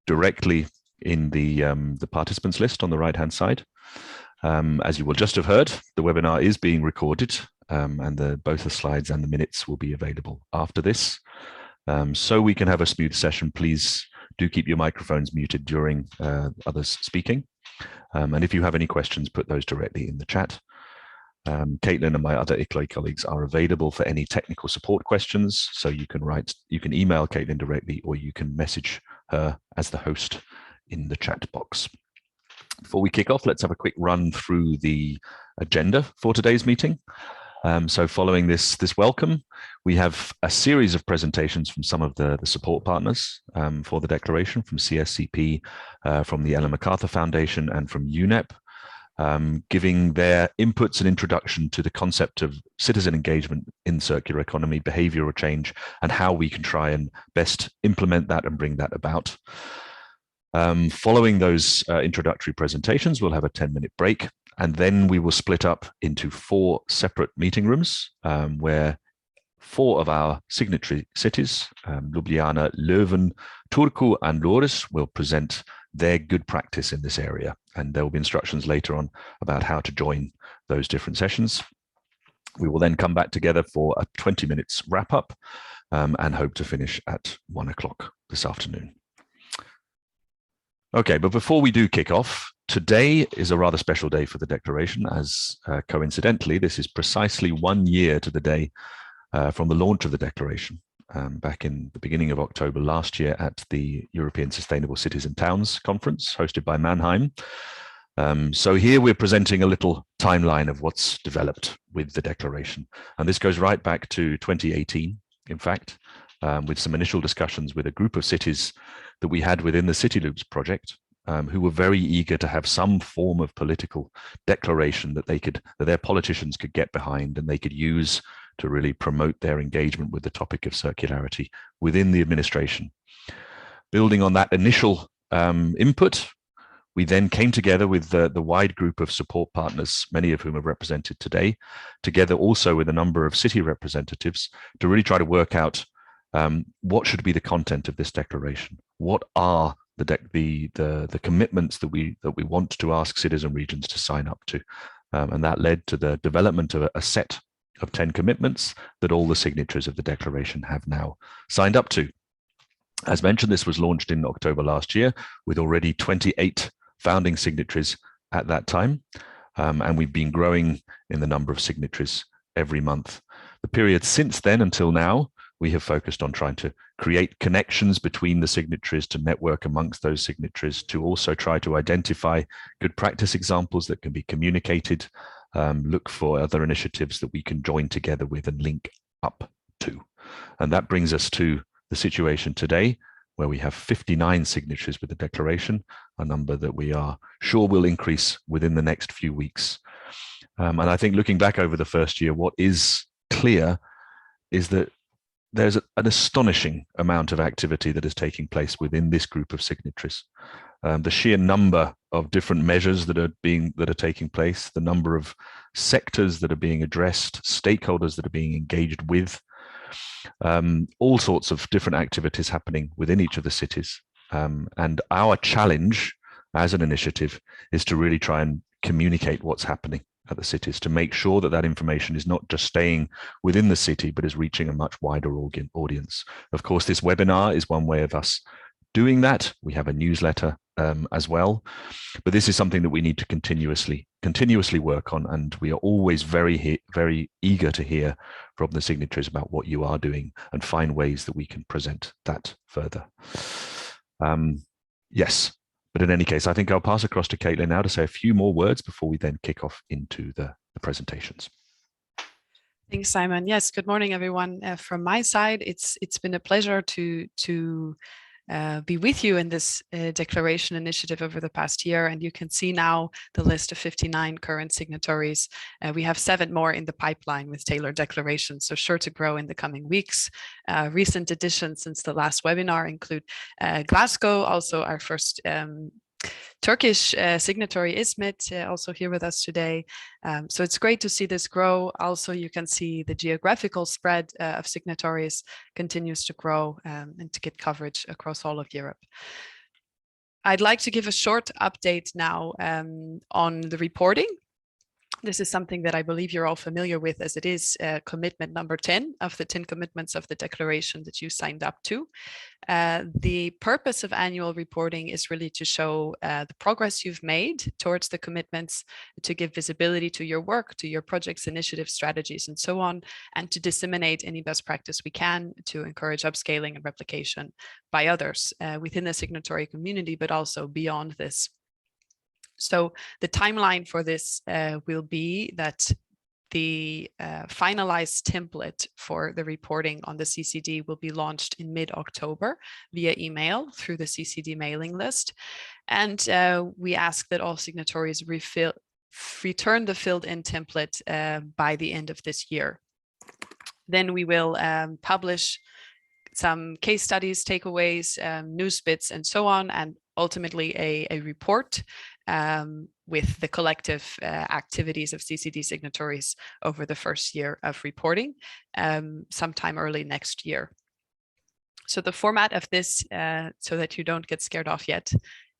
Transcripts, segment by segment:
directly in the participants list on the right-hand side. As you will just have heard, the webinar is being recorded, and both the slides and the minutes will be available after this. So we can have a smooth session, please do keep your microphones muted during others speaking. And if you have any questions, put those directly in the chat. Caitlin and my other ICLOI colleagues are available for any technical support questions. So you can email Caitlin directly, or you can message her as the host in the chat box. Before we kick off, let's have a quick run through the agenda for today's meeting. So following this welcome, we have a series of presentations from some of the support partners for the declaration, from CSCP, from the Ellen MacArthur Foundation, and from UNEP, giving their inputs and introduction to the concept of citizen engagement in circular economy, behavioral change, and how we can try and best implement that and bring that about. Following those introductory presentations, we'll have a 10-minute break, and then we will split up into 4 separate meeting rooms where 4 of our signatory cities, Ljubljana, Leuven, Turku, and Lourdes, will present their good practice in this area. And there will be instructions later on about how to join those different sessions. We will then come back together for a 20 minutes wrap up and hope to finish at 1 o'clock this afternoon. Okay, but before we do kick off, today is a rather special day for the declaration, as coincidentally, this is precisely 1 year to the day from the launch of the declaration back in the beginning of October last year at the European Sustainable Cities and Towns Conference hosted by Mannheim. So here we're presenting a little timeline of what's developed with the declaration. And this goes right back to 2018, in fact, with some initial discussions with a group of cities that we had within the City Loops project, who were very eager to have some form of political declaration that their politicians could get behind and they could use to really promote their engagement with the topic of circularity within the administration. Building on that initial input, we then came together with the wide group of support partners, many of whom are represented today, together also with a number of city representatives, to really try to work out what should be the content of this declaration. What are the commitments that we want to ask cities and regions to sign up to? And that led to the development of a set of 10 commitments that all the signatories of the declaration have now signed up to. As mentioned, this was launched in October last year with already 28 founding signatories at that time. And we've been growing in the number of signatories every month. The period since then until now, we have focused on trying to create connections between the signatories, to network amongst those signatories, to also try to identify good practice examples that can be communicated, look for other initiatives that we can join together with and link up to. And that brings us to the situation today, where we have 59 signatories with the declaration, a number that we are sure will increase within the next few weeks. And I think looking back over the first year, what is clear is that there's an astonishing amount of activity that is taking place within this group of signatories. The sheer number of different measures that are taking place, the number of sectors that are being addressed, stakeholders that are being engaged with, all sorts of different activities happening within each of the cities. And our challenge as an initiative is to really try and communicate what's happening at the cities, to make sure that that information is not just staying within the city, but is reaching a much wider audience. Of course, this webinar is one way of us doing that. We have a newsletter as well, but this is something that we need to continuously work on, and we are always very eager to hear from the signatories about what you are doing and find ways that we can present that further. Yes. But in any case, I think I'll pass across to Caitlin now to say a few more words before we then kick off into the presentations. Thanks, Simon. Yes, good morning, everyone. From my side, it's been a pleasure to be with you in this declaration initiative over the past year. And you can see now the list of 59 current signatories. We have 7 more in the pipeline with tailored declarations, so sure to grow in the coming weeks. Recent additions since the last webinar include Glasgow, also our first Turkish signatory Ismet also here with us today. So it's great to see this grow. Also, you can see the geographical spread of signatories continues to grow and to get coverage across all of Europe. I'd like to give a short update now on the reporting. This is something that I believe you're all familiar with, as it is commitment number 10 of the 10 commitments of the declaration that you signed up to. The purpose of annual reporting is really to show the progress you've made towards the commitments, to give visibility to your work, to your projects, initiatives, strategies, and so on, and to disseminate any best practice we can to encourage upscaling and replication by others within the signatory community, but also beyond this. So the timeline for this will be that the finalized template for the reporting on the CCD will be launched in mid-October via email through the CCD mailing list. And we ask that all signatories return the filled-in template by the end of this year. Then we will publish some case studies, takeaways, news bits, and so on, and ultimately a report with the collective activities of CCD signatories over the first year of reporting, sometime early next year. So the format of this, so that you don't get scared off yet,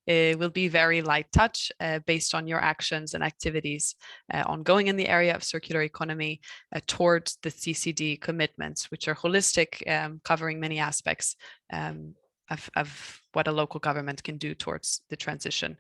it will be very light touch based on your actions and activities ongoing in the area of circular economy towards the CCD commitments, which are holistic, covering many aspects of what a local government can do towards the transition.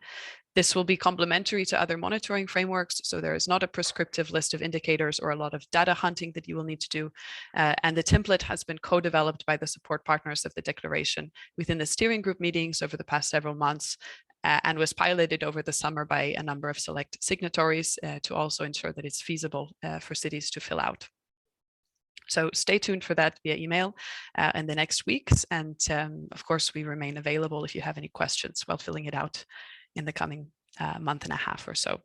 This will be complementary to other monitoring frameworks, so there is not a prescriptive list of indicators or a lot of data hunting that you will need to do. And the template has been co-developed by the support partners of the declaration within the steering group meetings over the past several months, and was piloted over the summer by a number of select signatories to also ensure that it's feasible for cities to fill out. So stay tuned for that via email in the next weeks. And of course, we remain available if you have any questions while filling it out in the coming month and a half or so.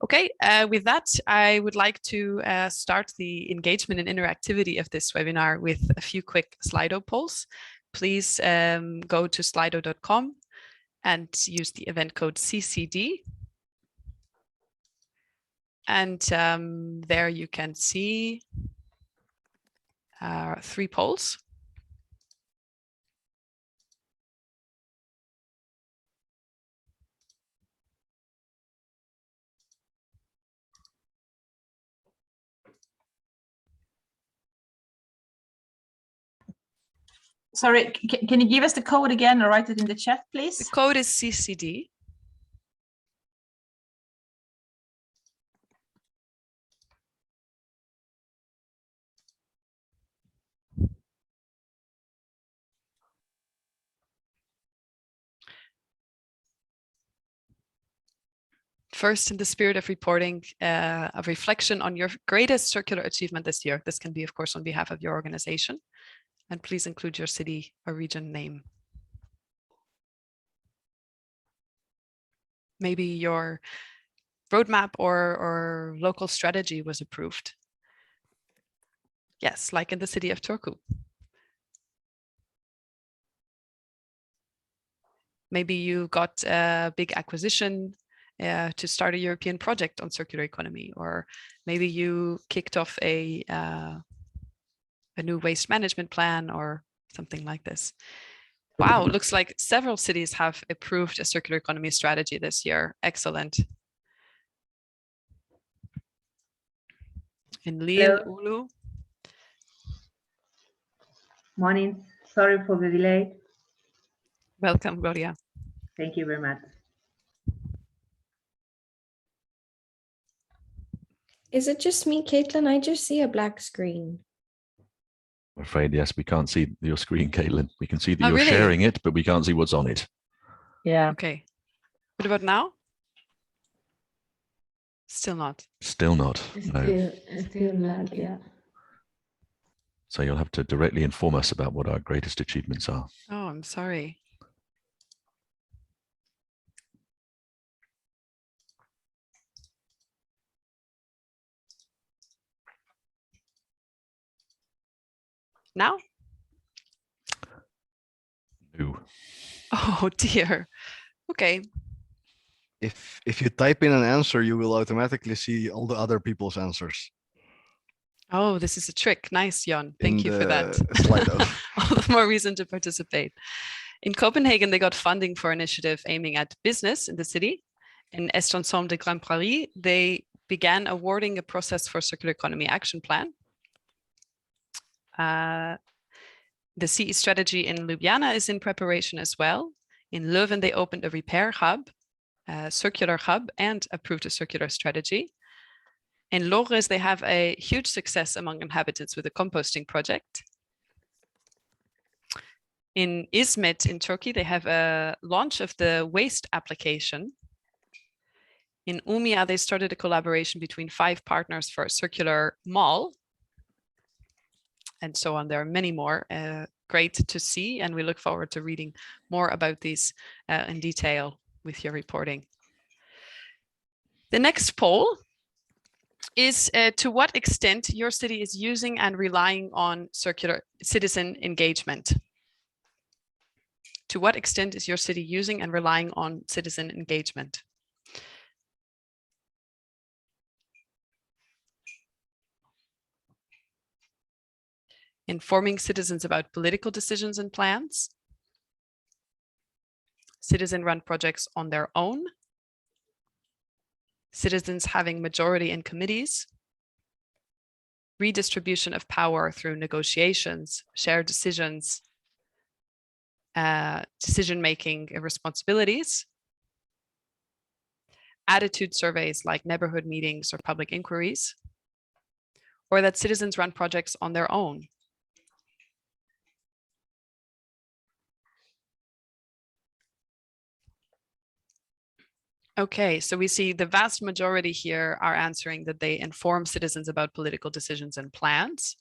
Okay, with that, I would like to start the engagement and interactivity of this webinar with a few quick Slido polls. Please go to slido.com and use the event code CCD. And there you can see 3 polls. Sorry, can you give us the code again or write it in the chat, please? The code is CCD. First, in the spirit of reporting, a reflection on your greatest circular achievement this year. This can be, of course, on behalf of your organization. And please include your city or region name. Maybe your roadmap or local strategy was approved. Yes, like in the city of Turku. Maybe you got a big acquisition to start a European project on circular economy, or maybe you kicked off a new waste management plan or something like this. Wow, looks like several cities have approved a circular economy strategy this year. Excellent. In Lille, Oulu. Morning. Sorry for the delay. Welcome, Gloria. Thank you very much. Is it just me, Caitlin? I just see a black screen. I'm afraid, yes, we can't see your screen, Caitlin. We can see that you're really? sharing it, but we can't see what's on it. Yeah. Okay. What about now? Still not. Still not. No. Still not, yeah. So you'll have to directly inform us about what our greatest achievements are. Oh, I'm sorry. Now? No. Oh dear. Okay. If you type in an answer, you will automatically see all the other people's answers. Oh, this is a trick. Nice, Jan. Thank you for that. Slido. All the more reason to participate. In Copenhagen, they got funding for an initiative aiming at business in the city. In Est Ensemble de Grand Paris, they began awarding a process for circular economy action plan. The CE strategy in Ljubljana is in preparation as well. In Leuven, they opened a repair hub, a circular hub, and approved a circular strategy. In Lores, they have a huge success among inhabitants with a composting project. In Izmit in Turkey, they have a launch of the waste application. In Umia, they started a collaboration between 5 partners for a circular mall. And so on. There are many more. Great to see, and we look forward to reading more about these in detail with your reporting. The next poll is to what extent your city is using and relying on circular citizen engagement. To what extent is your city using and relying on citizen engagement? Informing citizens about political decisions and plans, citizen-run projects on their own, citizens having majority in committees, redistribution of power through negotiations, shared decisions, decision-making responsibilities, attitude surveys like neighborhood meetings or public inquiries, or that citizens run projects on their own. Okay, so we see the vast majority here are answering that they inform citizens about political decisions and plans.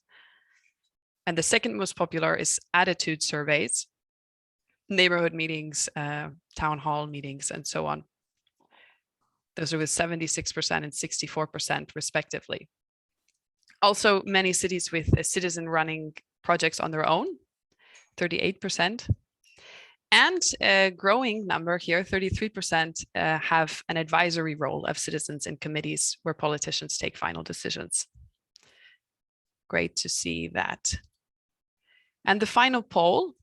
And the second most popular is attitude surveys, neighborhood meetings, town hall meetings, and so on. Those are with 76% and 64% respectively. Also, many cities with a citizen running projects on their own, 38%. And a growing number here, 33%, have an advisory role of citizens in committees where politicians take final decisions. Great to see that. And the final poll,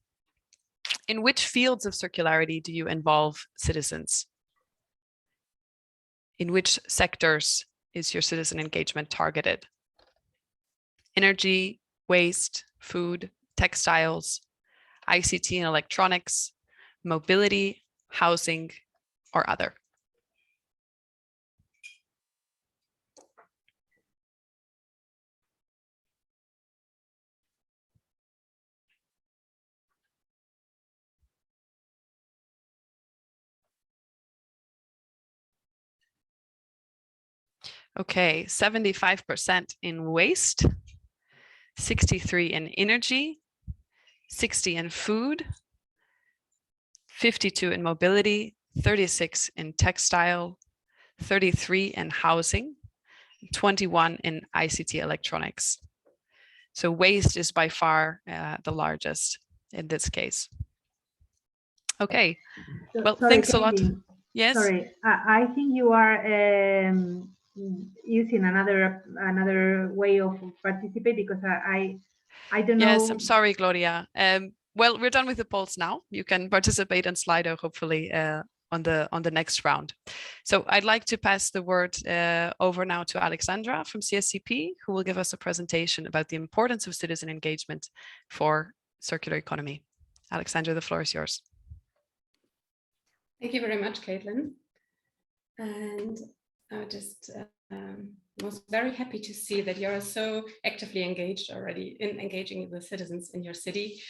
in which fields of circularity do you involve citizens? In which sectors is your citizen engagement targeted? Energy, waste, food, textiles, ICT and electronics, mobility, housing, or other. Okay, 75% in waste, 63 in energy, 60 in food, 52 in mobility, 36 in textile, 33 in housing, 21 in ICT electronics. So waste is by far the largest in this case. Okay, So, well, sorry, thanks a lot. Katie. Yes. Sorry, I think you are using another way of participate, because I don't know. Yes, I'm sorry, Gloria. Well, we're done with the polls now. You can participate in Slido, hopefully, on the next round. So I'd like to pass the word over now to Alexandra from CSCP, who will give us a presentation about the importance of citizen engagement for circular economy. Alexandra, the floor is yours. Thank you very much, Caitlin. And I just was very happy to see that you're so actively engaged already in engaging with citizens in your city.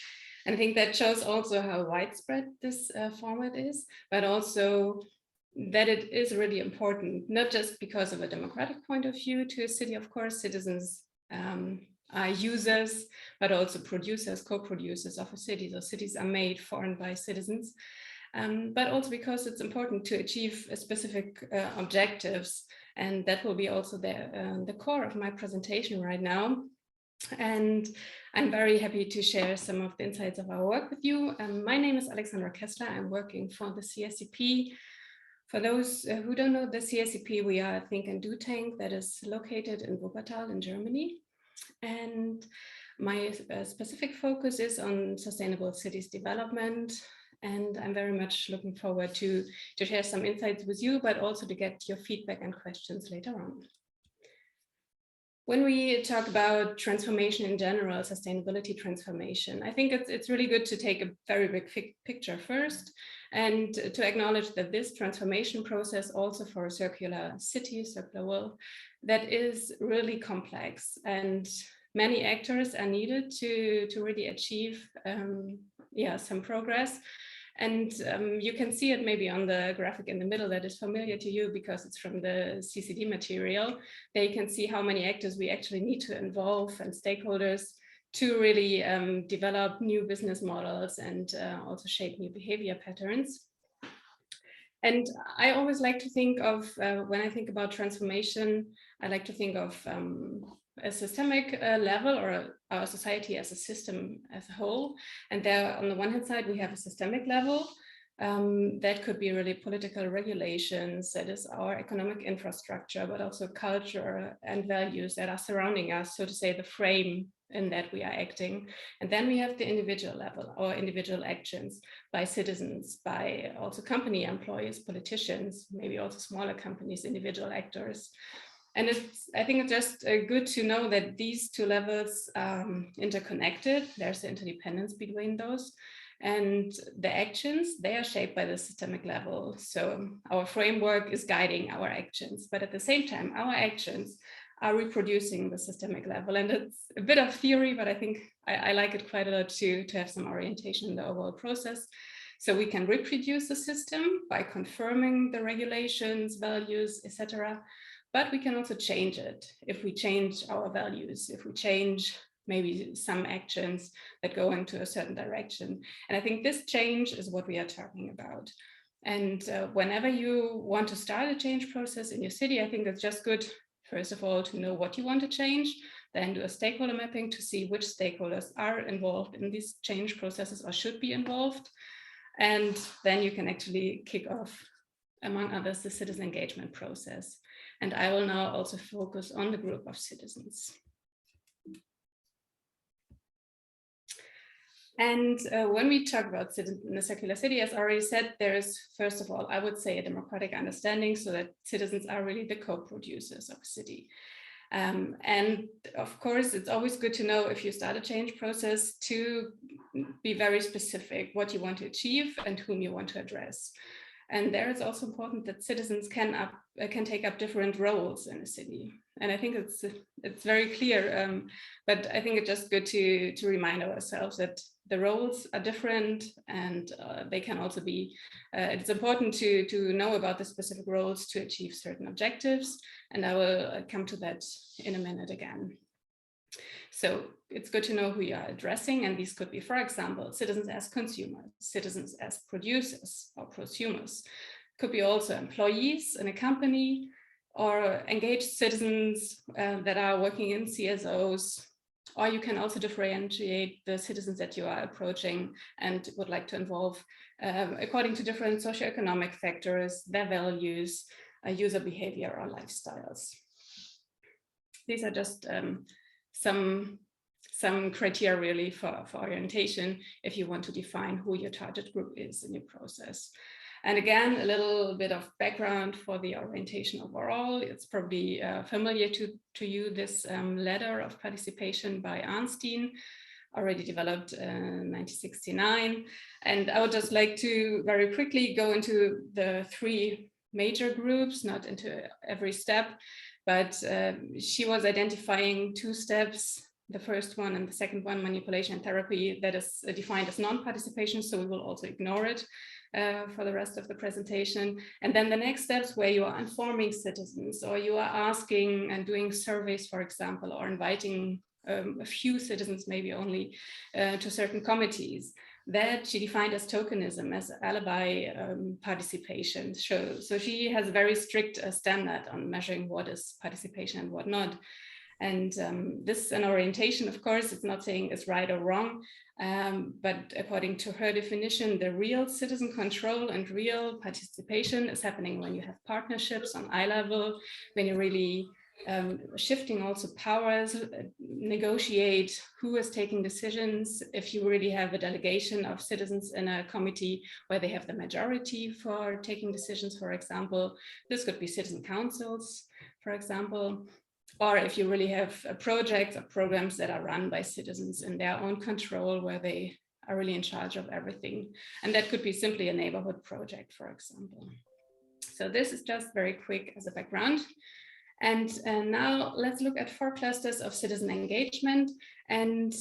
And I think that shows also how widespread this format is, but also that it is really important, not just because of a democratic point of view to a city. Of course, citizens are users, but also producers, co-producers of a city. So cities are made for and by citizens. But also because it's important to achieve specific objectives. And that will be also the core of my presentation right now. And I'm very happy to share some of the insights of our work with you. My name is Alexandra Kessler. I'm working for the CSCP. For those who don't know the CSCP, we are a think and do tank that is located in Wuppertal in Germany. And my specific focus is on sustainable cities development. And I'm very much looking forward to share some insights with you, but also to get your feedback and questions later on. When we talk about transformation in general, sustainability transformation, I think it's really good to take a very big picture first and to acknowledge that this transformation process also for a circular city, circular world, that is really complex and many actors are needed to really achieve some progress. And you can see it maybe on the graphic in the middle that is familiar to you because it's from the CCD material. There you can see how many actors we actually need to involve and stakeholders to really develop new business models and also shape new behavior patterns. And I always like to think of, when I think about transformation, I like to think of a systemic level or our society as a system as a whole. And there on the one hand side, we have a systemic level that could be really political regulations, that is our economic infrastructure, but also culture and values that are surrounding us, so to say, the frame in that we are acting. And then we have the individual level, or individual actions by citizens, by also company employees, politicians, maybe also smaller companies, individual actors. And I think it's just good to know that these two levels are interconnected. There's the interdependence between those. And the actions, they are shaped by the systemic level. So our framework is guiding our actions, but at the same time, our actions are reproducing the systemic level. And it's a bit of theory, but I think I like it quite a lot to have some orientation in the overall process. So we can reproduce the system by confirming the regulations, values, etc. But we can also change it if we change our values, if we change maybe some actions that go into a certain direction. And I think this change is what we are talking about. And whenever you want to start a change process in your city, I think it's just good, first of all, to know what you want to change, then do a stakeholder mapping to see which stakeholders are involved in these change processes or should be involved. And then you can actually kick off, among others, the citizen engagement process. And I will now also focus on the group of citizens. And when we talk about citizens in a circular city, as I already said, there is, first of all, I would say a democratic understanding so that citizens are really the co-producers of a city. And of course, it's always good to know if you start a change process to be very specific what you want to achieve and whom you want to address. And there it's also important that citizens can take up different roles in a city. And I think it's very clear, but I think it's just good to remind ourselves that the roles are different and they can also be, it's important to know about the specific roles to achieve certain objectives. And I will come to that in a minute again. So it's good to know who you are addressing, and these could be, for example, citizens as consumers, citizens as producers or prosumers, could be also employees in a company or engaged citizens that are working in CSOs, or you can also differentiate the citizens that you are approaching and would like to involve according to different socioeconomic factors, their values, user behavior or lifestyles. These are just some criteria really for orientation if you want to define who your target group is in your process. And again, a little bit of background for the orientation overall. It's probably familiar to you, this ladder of participation by Arnstein, already developed in 1969. And I would just like to very quickly go into the three major groups, not into every step, but she was identifying two steps, the first one and the second one, manipulation and therapy, that is defined as non-participation, so we will also ignore it for the rest of the presentation. And then the next steps where you are informing citizens, or you are asking and doing surveys, for example, or inviting a few citizens, maybe only, to certain committees, that she defined as tokenism, as alibi participation. So she has a very strict standard on measuring what is participation and what not. And this is an orientation, of course, it's not saying it's right or wrong, but according to her definition, the real citizen control and real participation is happening when you have partnerships on eye level, when you really shifting also powers, negotiate who is taking decisions. If you really have a delegation of citizens in a committee where they have the majority for taking decisions, for example, this could be citizen councils, for example, or if you really have projects or programs that are run by citizens in their own control, where they are really in charge of everything. And that could be simply a neighborhood project, for example. So this is just very quick as a background. And now let's look at 4 clusters of citizen engagement, and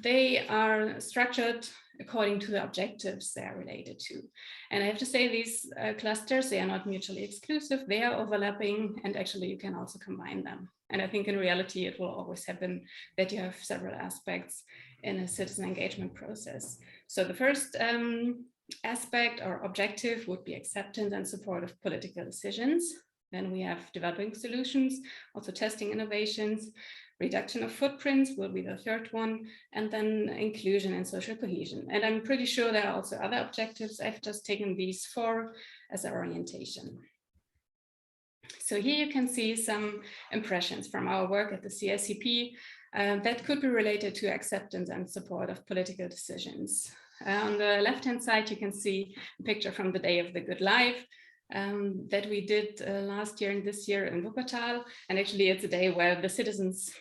they are structured according to the objectives they are related to. And I have to say these clusters, they are not mutually exclusive, they are overlapping, and actually you can also combine them. And I think in reality, it will always happen that you have several aspects in a citizen engagement process. So the first aspect or objective would be acceptance and support of political decisions. Then we have developing solutions, also testing innovations, reduction of footprints will be the third one, and then inclusion and social cohesion. And I'm pretty sure there are also other objectives. I've just taken these 4 as an orientation. So here you can see some impressions from our work at the CSCP that could be related to acceptance and support of political decisions. On the left-hand side, you can see a picture from the Day of the Good Life that we did last year and this year in Wuppertal. And actually it's a day where the citizens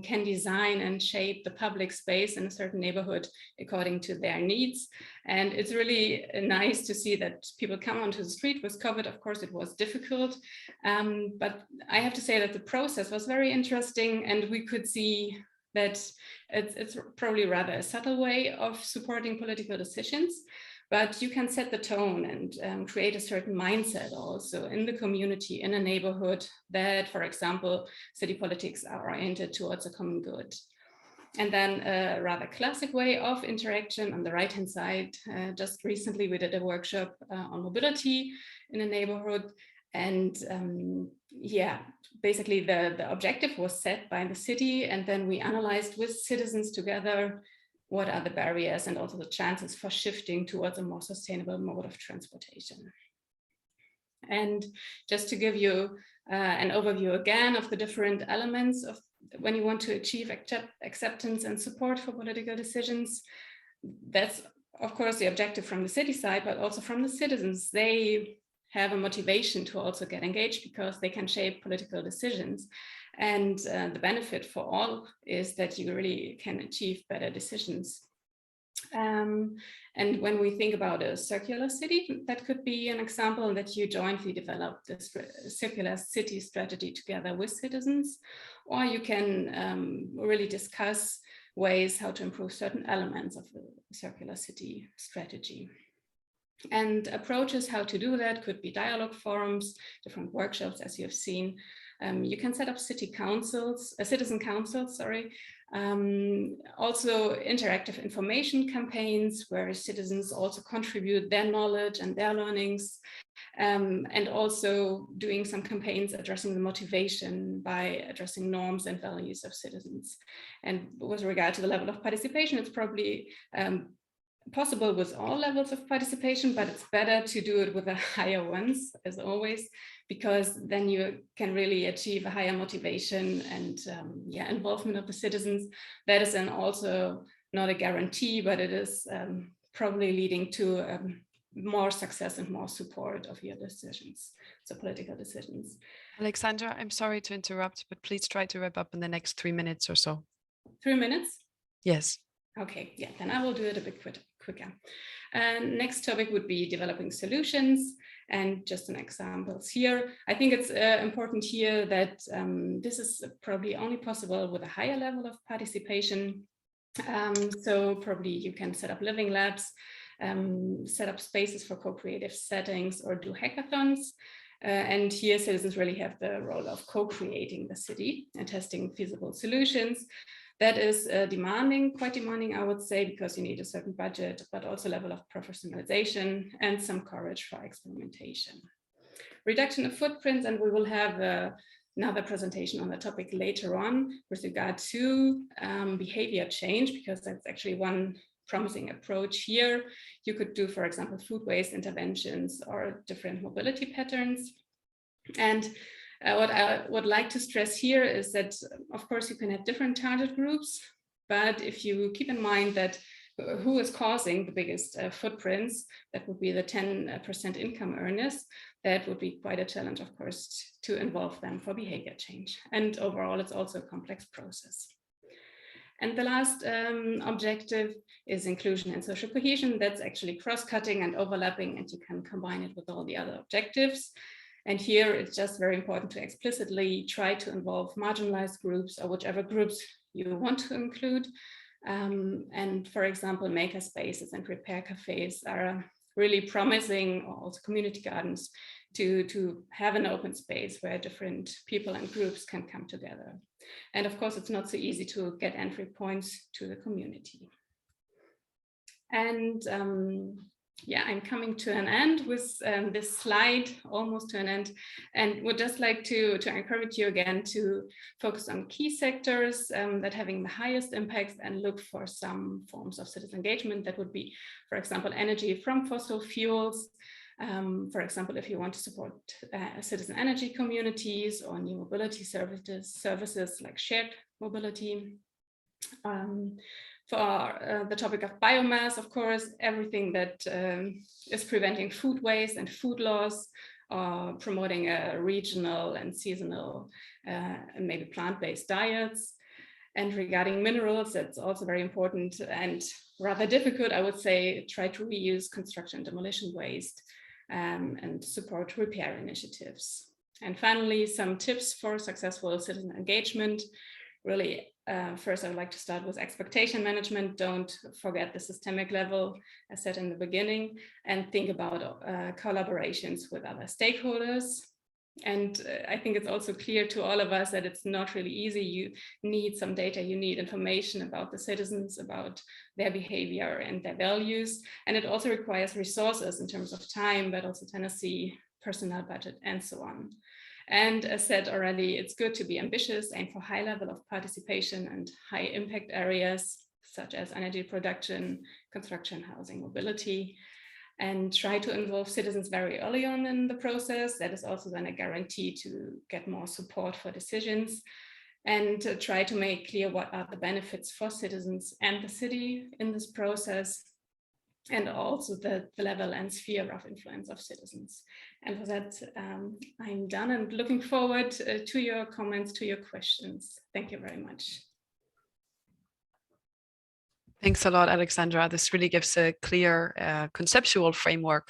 can design and shape the public space in a certain neighborhood according to their needs. And it's really nice to see that people come onto the street. With COVID, of course, it was difficult. But I have to say that the process was very interesting, and we could see that it's probably rather a subtle way of supporting political decisions. But you can set the tone and create a certain mindset also in the community, in a neighborhood that, for example, city politics are oriented towards a common good. And then a rather classic way of interaction on the right-hand side. Just recently, we did a workshop on mobility in a neighborhood. And yeah, basically the objective was set by the city, and then we analyzed with citizens together what are the barriers and also the chances for shifting towards a more sustainable mode of transportation. And just to give you an overview again of the different elements of when you want to achieve acceptance and support for political decisions, that's of course the objective from the city side, but also from the citizens. They have a motivation to also get engaged because they can shape political decisions. And the benefit for all is that you really can achieve better decisions. And when we think about a circular city, that could be an example that you jointly develop this circular city strategy together with citizens, or you can really discuss ways how to improve certain elements of the circular city strategy. And approaches how to do that could be dialogue forums, different workshops, as you have seen. You can set up citizen councils, also interactive information campaigns where citizens also contribute their knowledge and their learnings, and also doing some campaigns addressing the motivation by addressing norms and values of citizens. And with regard to the level of participation, it's probably possible with all levels of participation, but it's better to do it with the higher ones, as always, because then you can really achieve a higher motivation and involvement of the citizens. That is then also not a guarantee, but it is probably leading to more success and more support of your decisions, so political decisions. Alexandra, I'm sorry to interrupt, but please try to wrap up in the next 3 minutes or so. 3 minutes? Yes. Okay, yeah, then I will do it a bit quicker. Next topic would be developing solutions, and just some examples here. I think it's important here that this is probably only possible with a higher level of participation. So probably you can set up living labs, set up spaces for co-creative settings, or do hackathons. And here citizens really have the role of co-creating the city and testing feasible solutions. That is quite demanding, I would say, because you need a certain budget, but also level of professionalization and some courage for experimentation. Reduction of footprints, and we will have another presentation on the topic later on with regard to behavior change, because that's actually one promising approach here. You could do, for example, food waste interventions or different mobility patterns. And what I would like to stress here is that, of course, you can have different target groups, but if you keep in mind that who is causing the biggest footprints, that would be the 10% income earners, that would be quite a challenge, of course, to involve them for behavior change. And overall, it's also a complex process. And the last objective is inclusion and social cohesion. That's actually cross-cutting and overlapping, and you can combine it with all the other objectives. And here it's just very important to explicitly try to involve marginalized groups or whichever groups you want to include. And for example, maker spaces and repair cafes are really promising, or also community gardens, to have an open space where different people and groups can come together. And of course, it's not so easy to get entry points to the community. And yeah, I'm coming to an end with this slide, almost to an end, and would just like to encourage you again to focus on key sectors that having the highest impacts and look for some forms of citizen engagement. That would be, for example, energy from fossil fuels. For example, if you want to support citizen energy communities or new mobility services like shared mobility. For the topic of biomass, of course, everything that is preventing food waste and food loss, promoting a regional and seasonal and maybe plant-based diets. And regarding minerals, that's also very important and rather difficult, I would say. Try to reuse construction and demolition waste and support repair initiatives. And finally, some tips for successful citizen engagement. Really, first, I would like to start with expectation management. Don't forget the systemic level, as said in the beginning, and think about collaborations with other stakeholders. And I think it's also clear to all of us that it's not really easy. You need some data, you need information about the citizens, about their behavior and their values. And it also requires resources in terms of time, but also tenancy, personnel budget, and so on. And as said already, it's good to be ambitious, aim for high level of participation and high impact areas, such as energy production, construction, housing, mobility, and try to involve citizens very early on in the process. That is also then a guarantee to get more support for decisions, and try to make clear what are the benefits for citizens and the city in this process, and also the level and sphere of influence of citizens. And for that, I'm done and looking forward to your comments, to your questions. Thank you very much. Thanks a lot, Alexandra. This really gives a clear conceptual framework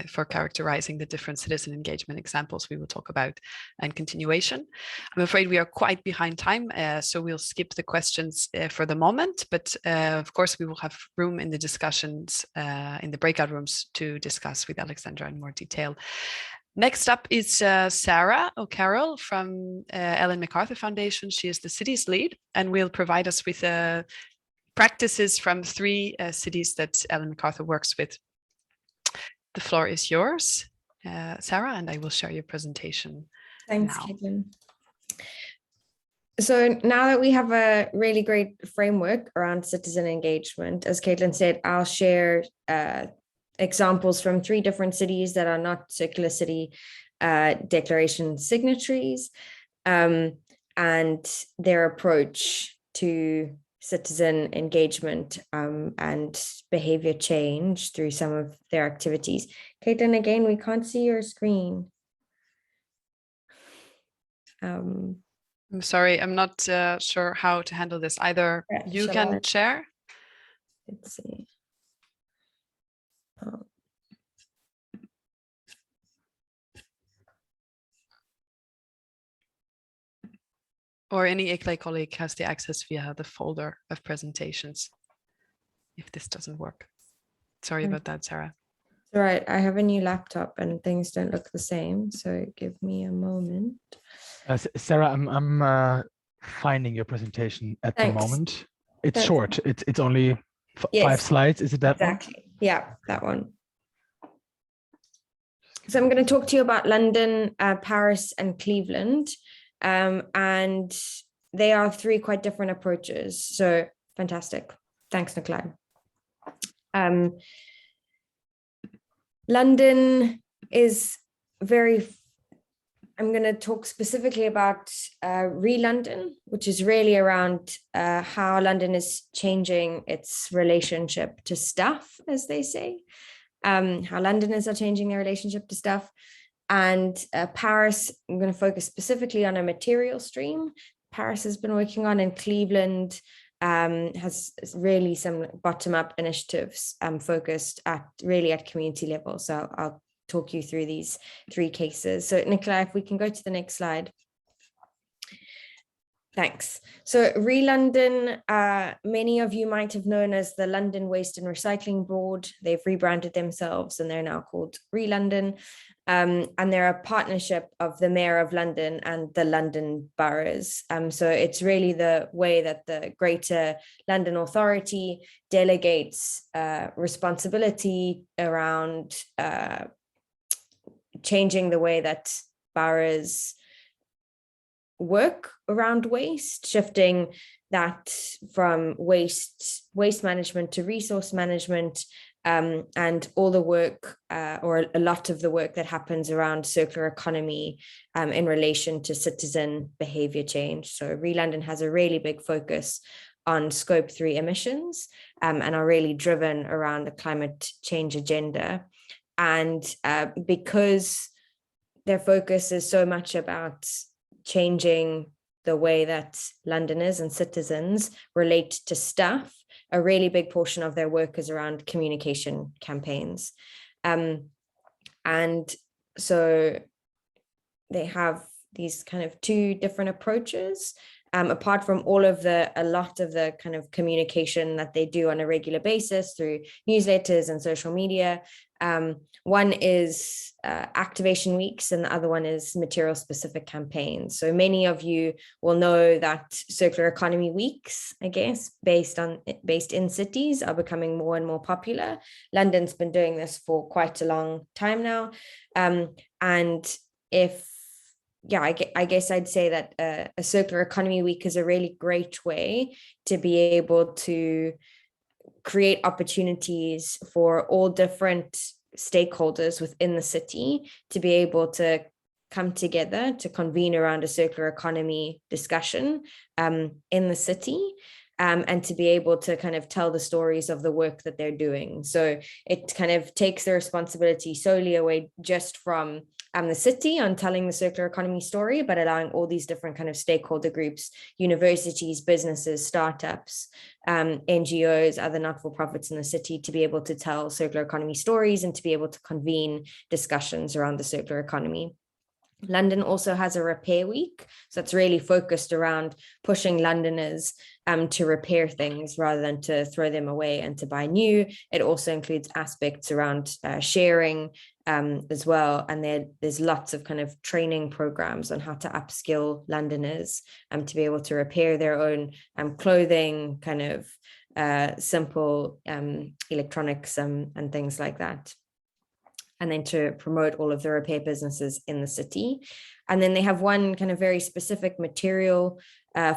for characterizing the different citizen engagement examples we will talk about and continuation. I'm afraid we are quite behind time, so we'll skip the questions for the moment, but of course we will have room in the discussions in the breakout rooms to discuss with Alexandra in more detail. Next up is Sarah O'Carroll from Ellen MacArthur Foundation. She is the city's lead and will provide us with practices from 3 cities that Ellen MacArthur works with. The floor is yours, Sarah, and I will share your presentation. Thanks, now. Caitlin. So now that we have a really great framework around citizen engagement, as Caitlin said, I'll share examples from 3 different cities that are not Circular City Declaration signatories, and their approach to citizen engagement and behavior change through some of their activities. Caitlin, again, we can't see your screen. I'm sorry, I'm not sure how to handle this. Either you can share. Let's see. Or any ICLEI colleague has the access via the folder of presentations, if this doesn't work. Sorry about that, Sarah. All right, I have a new laptop and things don't look the same, so give me a moment. Sarah, I'm finding your presentation at the moment. It's short. It's only 5 slides. Is it that one? Exactly. Yeah, that one. So I'm going to talk to you about London, Paris, and Cleveland. And they are three quite different approaches. So fantastic. Thanks, Nikolai. London is very, I'm going to talk specifically about Re-London, which is really around how London is changing its relationship to staff, as they say, how Londoners are changing their relationship to staff. And Paris, I'm going to focus specifically on a material stream Paris has been working on, and Cleveland has really some bottom-up initiatives focused at community level. So I'll talk you through these three cases. So Nikolai, if we can go to the next slide. Thanks. So Re-London, many of you might have known as the London Waste and Recycling Board. They've rebranded themselves and they're now called Re-London. And they're a partnership of the Mayor of London and the London boroughs. So it's really the way that the Greater London Authority delegates responsibility around changing the way that boroughs work around waste, shifting that from waste management to resource management, and all the work or a lot of the work that happens around circular economy in relation to citizen behavior change. So Re-London has a really big focus on Scope 3 emissions and are really driven around the climate change agenda. And because their focus is so much about changing the way that Londoners and citizens relate to staff, a really big portion of their work is around communication campaigns. And so they have these kind of two different approaches, apart from a lot of the kind of communication that they do on a regular basis through newsletters and social media. One is activation weeks and the other one is material specific campaigns. So many of you will know that circular economy weeks, I guess, based in cities are becoming more and more popular. London's been doing this for quite a long time now. And I guess I'd say that a circular economy week is a really great way to be able to create opportunities for all different stakeholders within the city to be able to come together to convene around a circular economy discussion in the city, and to be able to kind of tell the stories of the work that they're doing. So it kind of takes the responsibility solely away just from the city on telling the circular economy story, but allowing all these different kind of stakeholder groups, universities, businesses, startups, NGOs, other not-for-profits in the city to be able to tell circular economy stories and to be able to convene discussions around the circular economy. London also has a repair week. So it's really focused around pushing Londoners to repair things rather than to throw them away and to buy new. It also includes aspects around sharing as well. And there's lots of kind of training programs on how to upskill Londoners to be able to repair their own clothing, kind of simple electronics and things like that. And then to promote all of the repair businesses in the city. And then they have one kind of very specific material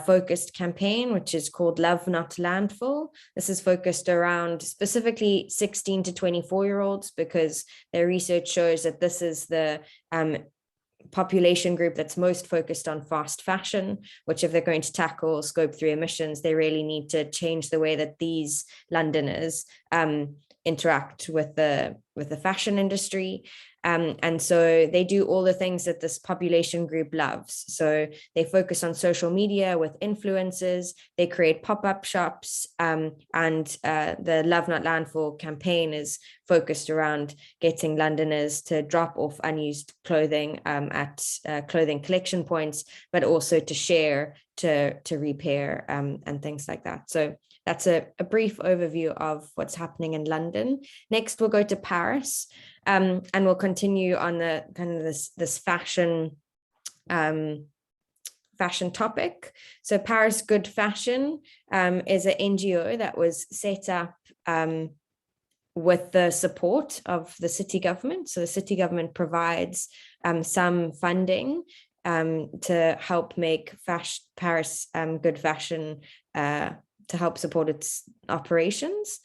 focused campaign, which is called Love Not Landfill. This is focused around specifically 16 to 24-year-olds because their research shows that this is the population group that's most focused on fast fashion, which if they're going to tackle Scope 3 emissions, they really need to change the way that these Londoners interact with the fashion industry. And so they do all the things that this population group loves. So they focus on social media with influencers, they create pop-up shops, and the Love Not Landfill campaign is focused around getting Londoners to drop off unused clothing at clothing collection points, but also to share, to repair and things like that. So that's a brief overview of what's happening in London. Next, we'll go to Paris, and we'll continue on the kind of this fashion topic. So Paris Good Fashion is an NGO that was set up with the support of the city government. So the city government provides some funding to help make Paris Good Fashion to help support its operations.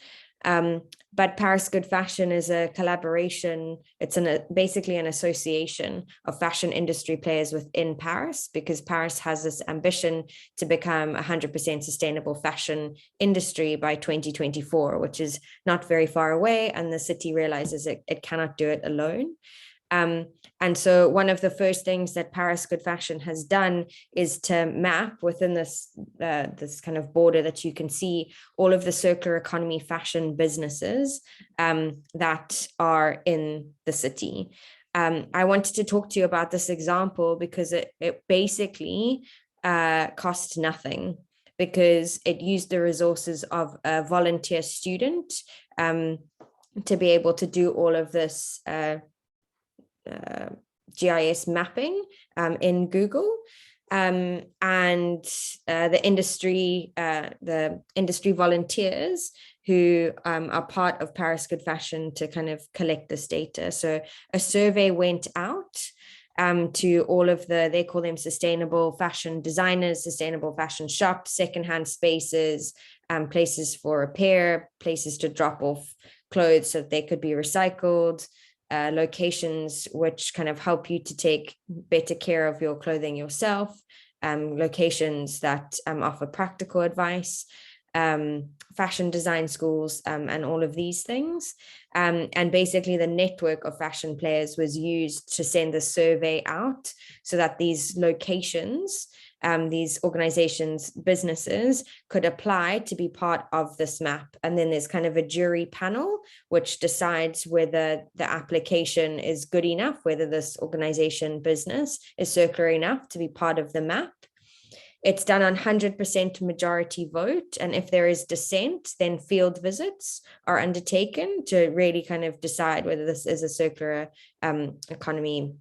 But Paris Good Fashion is a collaboration. It's basically an association of fashion industry players within Paris, because Paris has this ambition to become 100% sustainable fashion industry by 2024, which is not very far away. And the city realizes it cannot do it alone. And so one of the first things that Paris Good Fashion has done is to map within this kind of border that you can see all of the circular economy fashion businesses that are in the city. I wanted to talk to you about this example because it basically cost nothing, because it used the resources of a volunteer student to be able to do all of this GIS mapping in Google, and the industry volunteers who are part of Paris Good Fashion to kind of collect this data. So a survey went out to all of they call them sustainable fashion designers, sustainable fashion shops, secondhand spaces, places for repair, places to drop off clothes so that they could be recycled, locations which kind of help you to take better care of your clothing yourself, locations that offer practical advice, fashion design schools, and all of these things. And basically the network of fashion players was used to send the survey out so that these locations, these organizations, businesses could apply to be part of this map. And then there's kind of a jury panel which decides whether the application is good enough, whether this organization, business is circular enough to be part of the map. It's done on 100% majority vote. And if there is dissent, then field visits are undertaken to really kind of decide whether this is a circular economy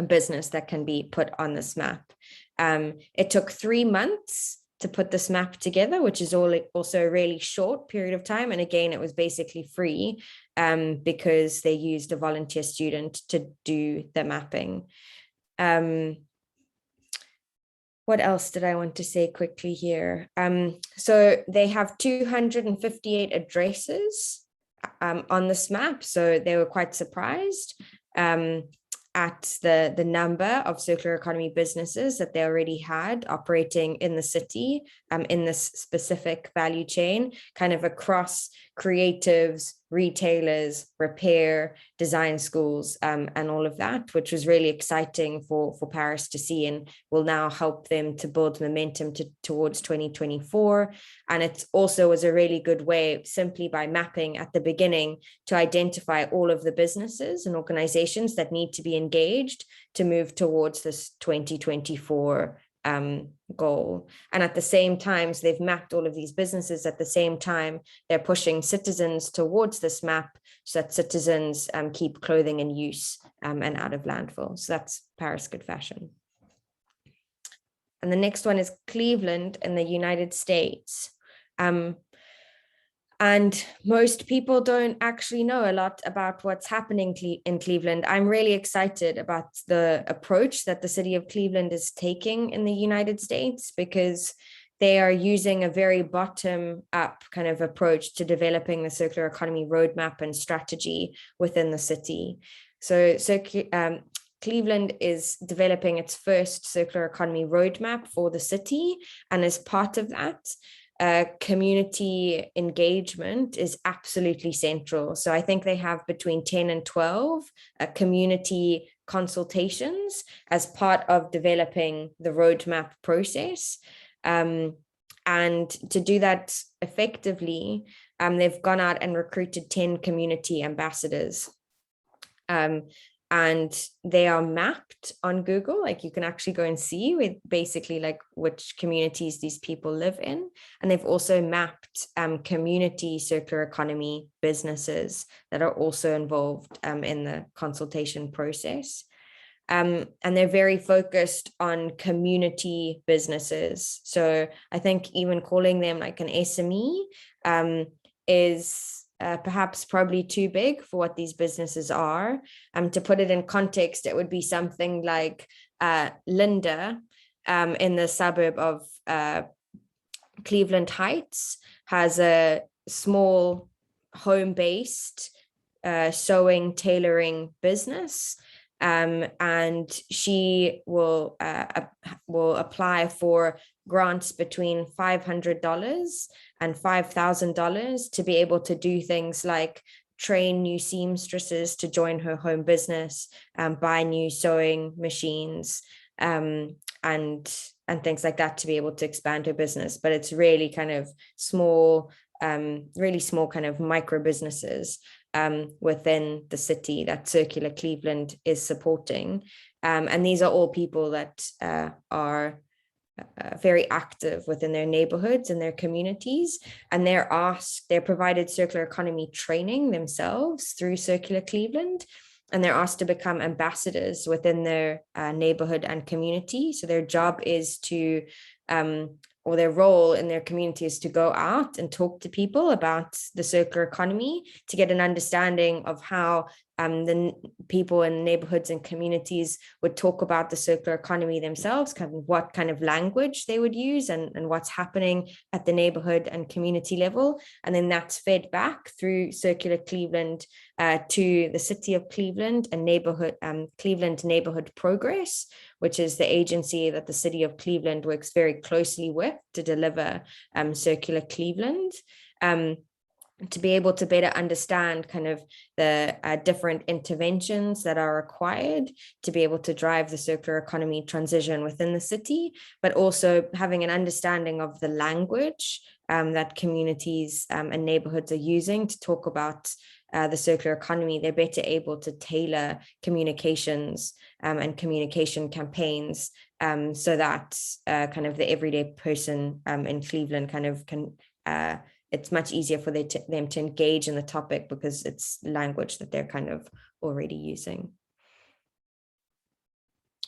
business that can be put on this map. It took 3 months to put this map together, which is also a really short period of time. And again, it was basically free because they used a volunteer student to do the mapping. What else did I want to say quickly here? So they have 258 addresses on this map. So they were quite surprised at the number of circular economy businesses that they already had operating in the city, in this specific value chain, kind of across creatives, retailers, repair, design schools, and all of that, which was really exciting for Paris to see, and will now help them to build momentum towards 2024. And it also was a really good way, simply by mapping at the beginning, to identify all of the businesses and organizations that need to be engaged to move towards this 2024 goal. And at the same time, so they've mapped all of these businesses. At the same time, they're pushing citizens towards this map so that citizens keep clothing in use and out of landfill. So that's Paris Good Fashion. And the next one is Cleveland in the United States. And most people don't actually know a lot about what's happening in Cleveland. I'm really excited about the approach that the city of Cleveland is taking in the United States, because they are using a very bottom-up kind of approach to developing the circular economy roadmap and strategy within the city. So Cleveland is developing its first circular economy roadmap for the city, and as part of that, community engagement is absolutely central. So I think they have between 10 and 12 community consultations as part of developing the roadmap process. And to do that effectively, they've gone out and recruited 10 community ambassadors. And they are mapped on Google. Like, you can actually go and see with basically like which communities these people live in. And they've also mapped community circular economy businesses that are also involved in the consultation process. And they're very focused on community businesses. So I think even calling them like an SME is perhaps probably too big for what these businesses are. To put it in context, it would be something like Linda in the suburb of Cleveland Heights has a small home-based sewing tailoring business, and she will apply for grants between $500 and $5,000 to be able to do things like train new seamstresses to join her home business, buy new sewing machines, and things like that to be able to expand her business. But it's really kind of small, really small kind of micro businesses within the city that Circular Cleveland is supporting. And these are all people that are very active within their neighborhoods and their communities, and they're provided circular economy training themselves through Circular Cleveland, and they're asked to become ambassadors within their neighborhood and community. So their job is to or their role in their community is to go out and talk to people about the circular economy, to get an understanding of how the people in neighborhoods and communities would talk about the circular economy themselves, kind of what kind of language they would use, and what's happening at the neighborhood and community level. And then that's fed back through Circular Cleveland to the city of Cleveland and Cleveland Neighborhood Progress, which is the agency that the city of Cleveland works very closely with to deliver Circular Cleveland. To be able to better understand kind of the different interventions that are required to be able to drive the circular economy transition within the city, but also having an understanding of the language that communities and neighborhoods are using to talk about the circular economy. They're better able to tailor communications and communication campaigns so that kind of the everyday person in Cleveland kind of can it's much easier for them to engage in the topic because it's language that they're kind of already using.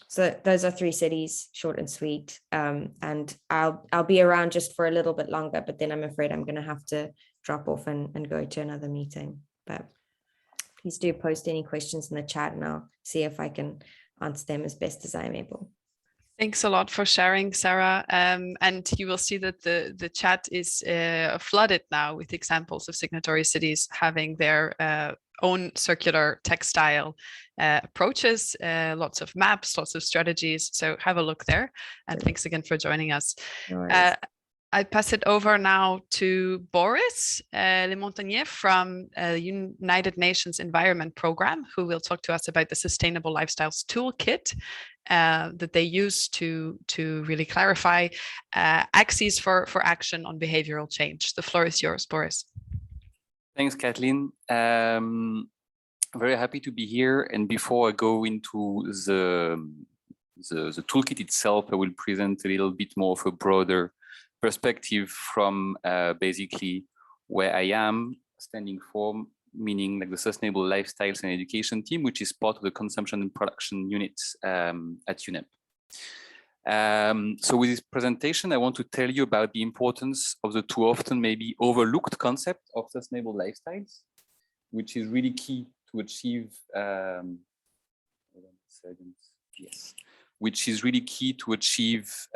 So those are 3 cities, short and sweet. And I'll be around just for a little bit longer, but then I'm afraid I'm going to have to drop off and go to another meeting. But please do post any questions in the chat and I'll see if I can answer them as best as I'm able. Thanks a lot for sharing, Sarah. And you will see that the chat is flooded now with examples of signatory cities having their own circular textile approaches, lots of maps, lots of strategies. So have a look there. And thanks again for joining us. No I pass it over now to Boris Lemontagnier from United Nations Environment Programme, who will talk to us about the Sustainable Lifestyles Toolkit that they use to really clarify axes for action on behavioral change. The floor is yours, Boris. Thanks, Kathleen. Very happy to be here. And before I go into the toolkit itself, I will present a little bit more of a broader perspective from basically where I am standing for, meaning like the Sustainable Lifestyles and Education team, which is part of the consumption and production units at UNEP. So with this presentation, I want to tell you about the importance of the too often maybe overlooked concept of sustainable lifestyles, which is really key to achieve, which is really key to achieve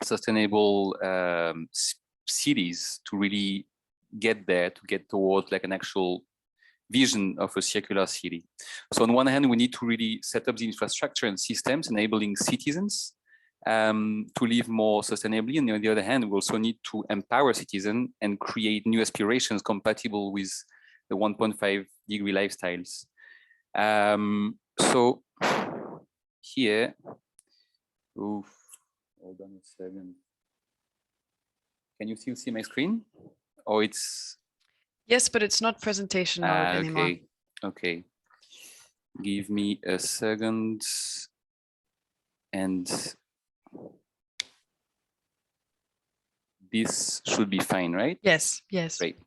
sustainable cities, to really get there, to get towards like an actual vision of a circular city. So on one hand, we need to really set up the infrastructure and systems enabling citizens to live more sustainably. And on the other hand, we also need to empower citizens and create new aspirations compatible with the 1.5-degree lifestyles. So here, hold on a second. Can you still see my screen? Or it's... Yes, but it's not presentation mode anymore. Okay. Give me a second. And this should be fine, right? Yes. Great.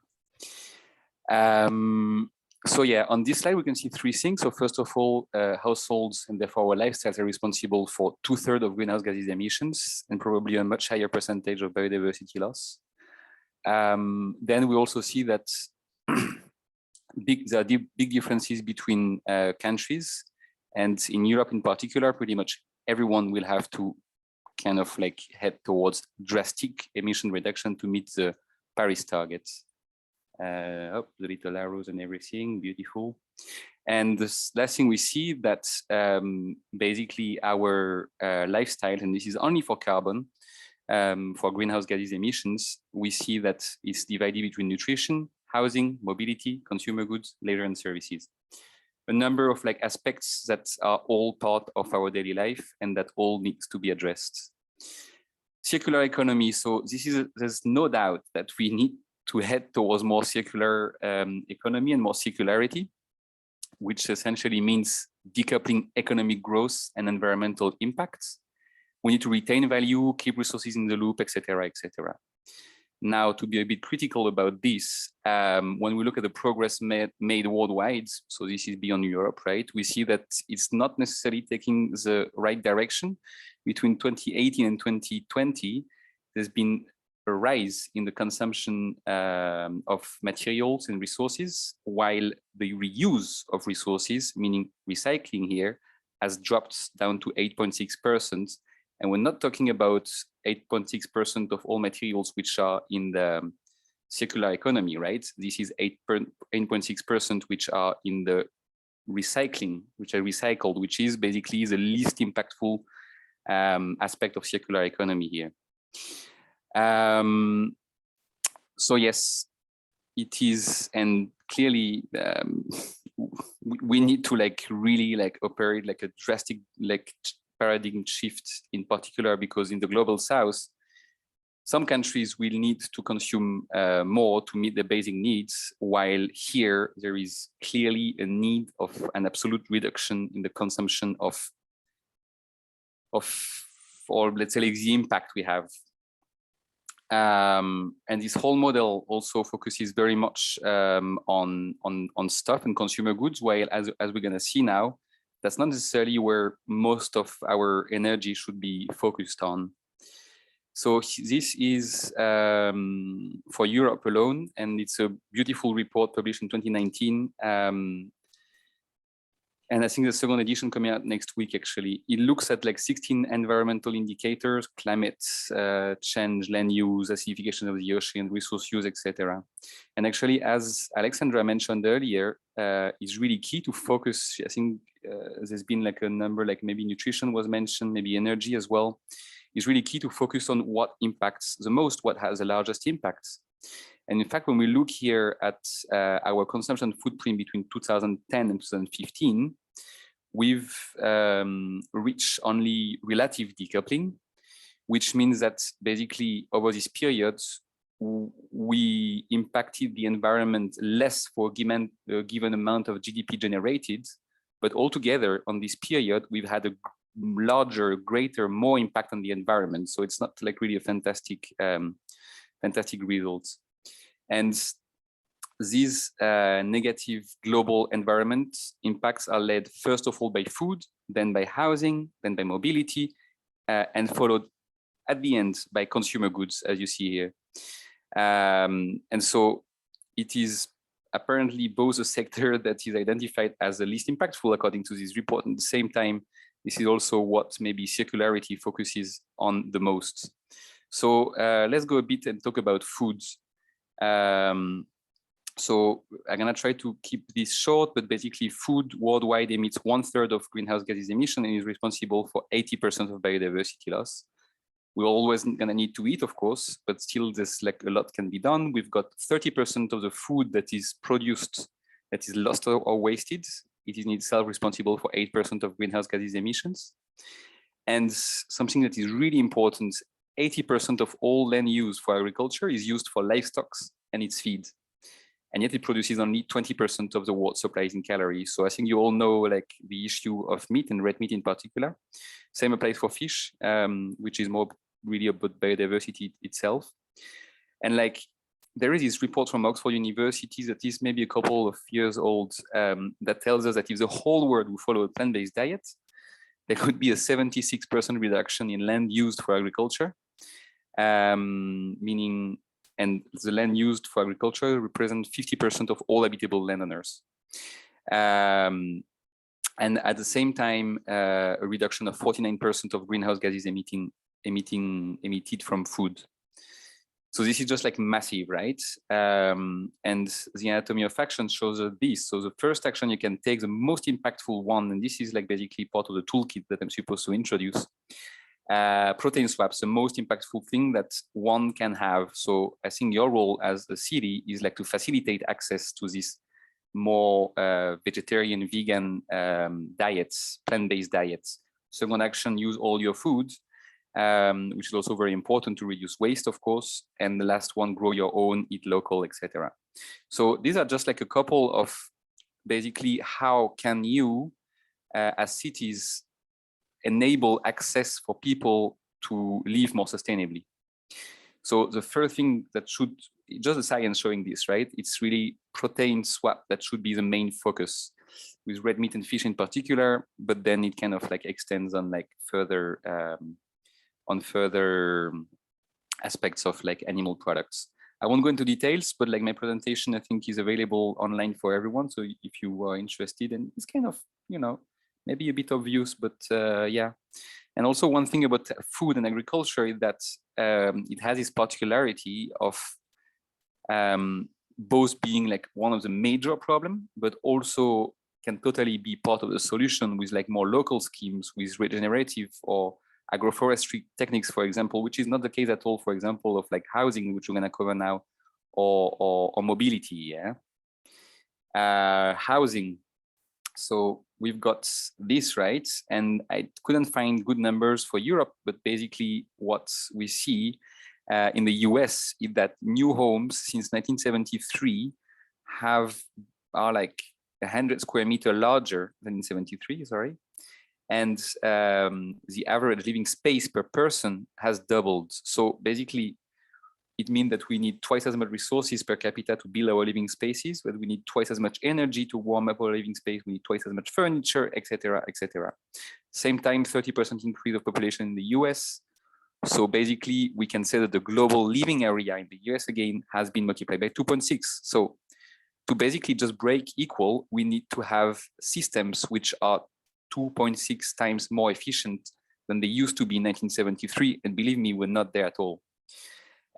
So yeah, on this slide, we can see 3 things. So first of all, households and therefore our lifestyles are responsible for 2/3 of greenhouse gases emissions and probably a much higher percentage of biodiversity loss. Then we also see that there are big differences between countries, and in Europe in particular, pretty much everyone will have to kind of like head towards drastic emission reduction to meet the Paris targets. The little arrows and everything, beautiful. And the last thing we see that basically our lifestyle, and this is only for carbon, for greenhouse gases emissions, we see that it's divided between nutrition, housing, mobility, consumer goods, leisure and services. A number of like aspects that are all part of our daily life and that all needs to be addressed. Circular economy. So there's no doubt that we need to head towards more circular economy and more circularity, which essentially means decoupling economic growth and environmental impacts. We need to retain value, keep resources in the loop, etc., etc. Now, to be a bit critical about this, when we look at the progress made worldwide, so this is beyond Europe, right? We see that it's not necessarily taking the right direction. Between 2018 and 2020, there's been a rise in the consumption of materials and resources, while the reuse of resources, meaning recycling here, has dropped down to 8.6%. And we're not talking about 8.6% of all materials which are in the circular economy, right? This is 8.6% which are in the recycling, which are recycled, which is basically the least impactful aspect of circular economy here. So yes, it is, and clearly we need to like really like operate like a drastic like paradigm shift, in particular because in the global south, some countries will need to consume more to meet their basic needs, while here there is clearly a need of an absolute reduction in the consumption of or let's say like the impact we have. And this whole model also focuses very much on stuff and consumer goods, while as we're going to see now, that's not necessarily where most of our energy should be focused on. So this is for Europe alone, and it's a beautiful report published in 2019. And I think the second edition coming out next week, actually. It looks at like 16 environmental indicators: climate change, land use, acidification of the ocean, resource use, etc. And actually, as Alexandra mentioned earlier, it's really key to focus. I think there's been like a number, like maybe nutrition was mentioned, maybe energy as well. It's really key to focus on what impacts the most, what has the largest impacts. And in fact, when we look here at our consumption footprint between 2010 and 2015, we've reached only relative decoupling, which means that basically over this period, we impacted the environment less for a given amount of GDP generated, but altogether on this period, we've had a larger, greater, more impact on the environment. So it's not like really a fantastic, fantastic results. And these negative global environment impacts are led first of all by food, then by housing, then by mobility, and followed at the end by consumer goods, as you see here. And so it is apparently both a sector that is identified as the least impactful according to this report. At the same time, this is also what maybe circularity focuses on the most. So let's go a bit and talk about foods. So I'm gonna try to keep this short, but basically food worldwide emits 1/3 of greenhouse gases emission and is responsible for 80% of biodiversity loss. We're always gonna need to eat, of course, but still there's like a lot can be done. We've got 30% of the food that is produced, that is lost or wasted. It is in itself responsible for 8% of greenhouse gases emissions. And something that is really important, 80% of all land used for agriculture is used for livestock and its feed. And yet it produces only 20% of the world supplies in calories. So I think you all know like the issue of meat and red meat in particular. Same applies for fish, which is more really about biodiversity itself. And like there is this report from Oxford University that is maybe a couple of years old that tells us that if the whole world would follow a plant-based diet, there could be a 76% reduction in land used for agriculture, meaning and the land used for agriculture represents 50% of all habitable landowners. And at the same time, a reduction of 49% of greenhouse gases emitted from food. So this is just like massive, right? And the anatomy of action shows us this. So the first action you can take, the most impactful one, and this is like basically part of the toolkit that I'm supposed to introduce. Protein swaps, the most impactful thing that one can have. So I think your role as a city is like to facilitate access to this more vegetarian, vegan diets, plant-based diets. Second action, use all your food, which is also very important to reduce waste, of course. And the last one, grow your own, eat local, etc. So these are just like a couple of basically how can you, as cities, enable access for people to live more sustainably. So the first thing that should, just the science showing this, right? It's really protein swap that should be the main focus, with red meat and fish in particular, but then it kind of like extends on like further aspects of like animal products. I won't go into details, but like my presentation, I think is available online for everyone. So if you are interested, and it's kind of, you know, maybe a bit obvious, but yeah. And also one thing about food and agriculture is that it has this particularity of both being like one of the major problem, but also can totally be part of the solution with like more local schemes with regenerative or agroforestry techniques, for example, which is not the case at all, for example, of like housing, which we're going to cover now, or mobility. Yeah, housing. So we've got this, right? And I couldn't find good numbers for Europe, but basically what we see in the US is that new homes since 1973 are like 100 square meter larger than in 73, sorry. And the average living space per person has doubled. So basically, it means that we need twice as much resources per capita to build our living spaces, but we need twice as much energy to warm up our living space. We need twice as much furniture, etc., etc. Same time, 30% increase of population in the US. So basically, we can say that the global living area in the US again has been multiplied by 2.6. So to basically just break equal, we need to have systems which are 2.6 times more efficient than they used to be in 1973. And believe me, we're not there at all.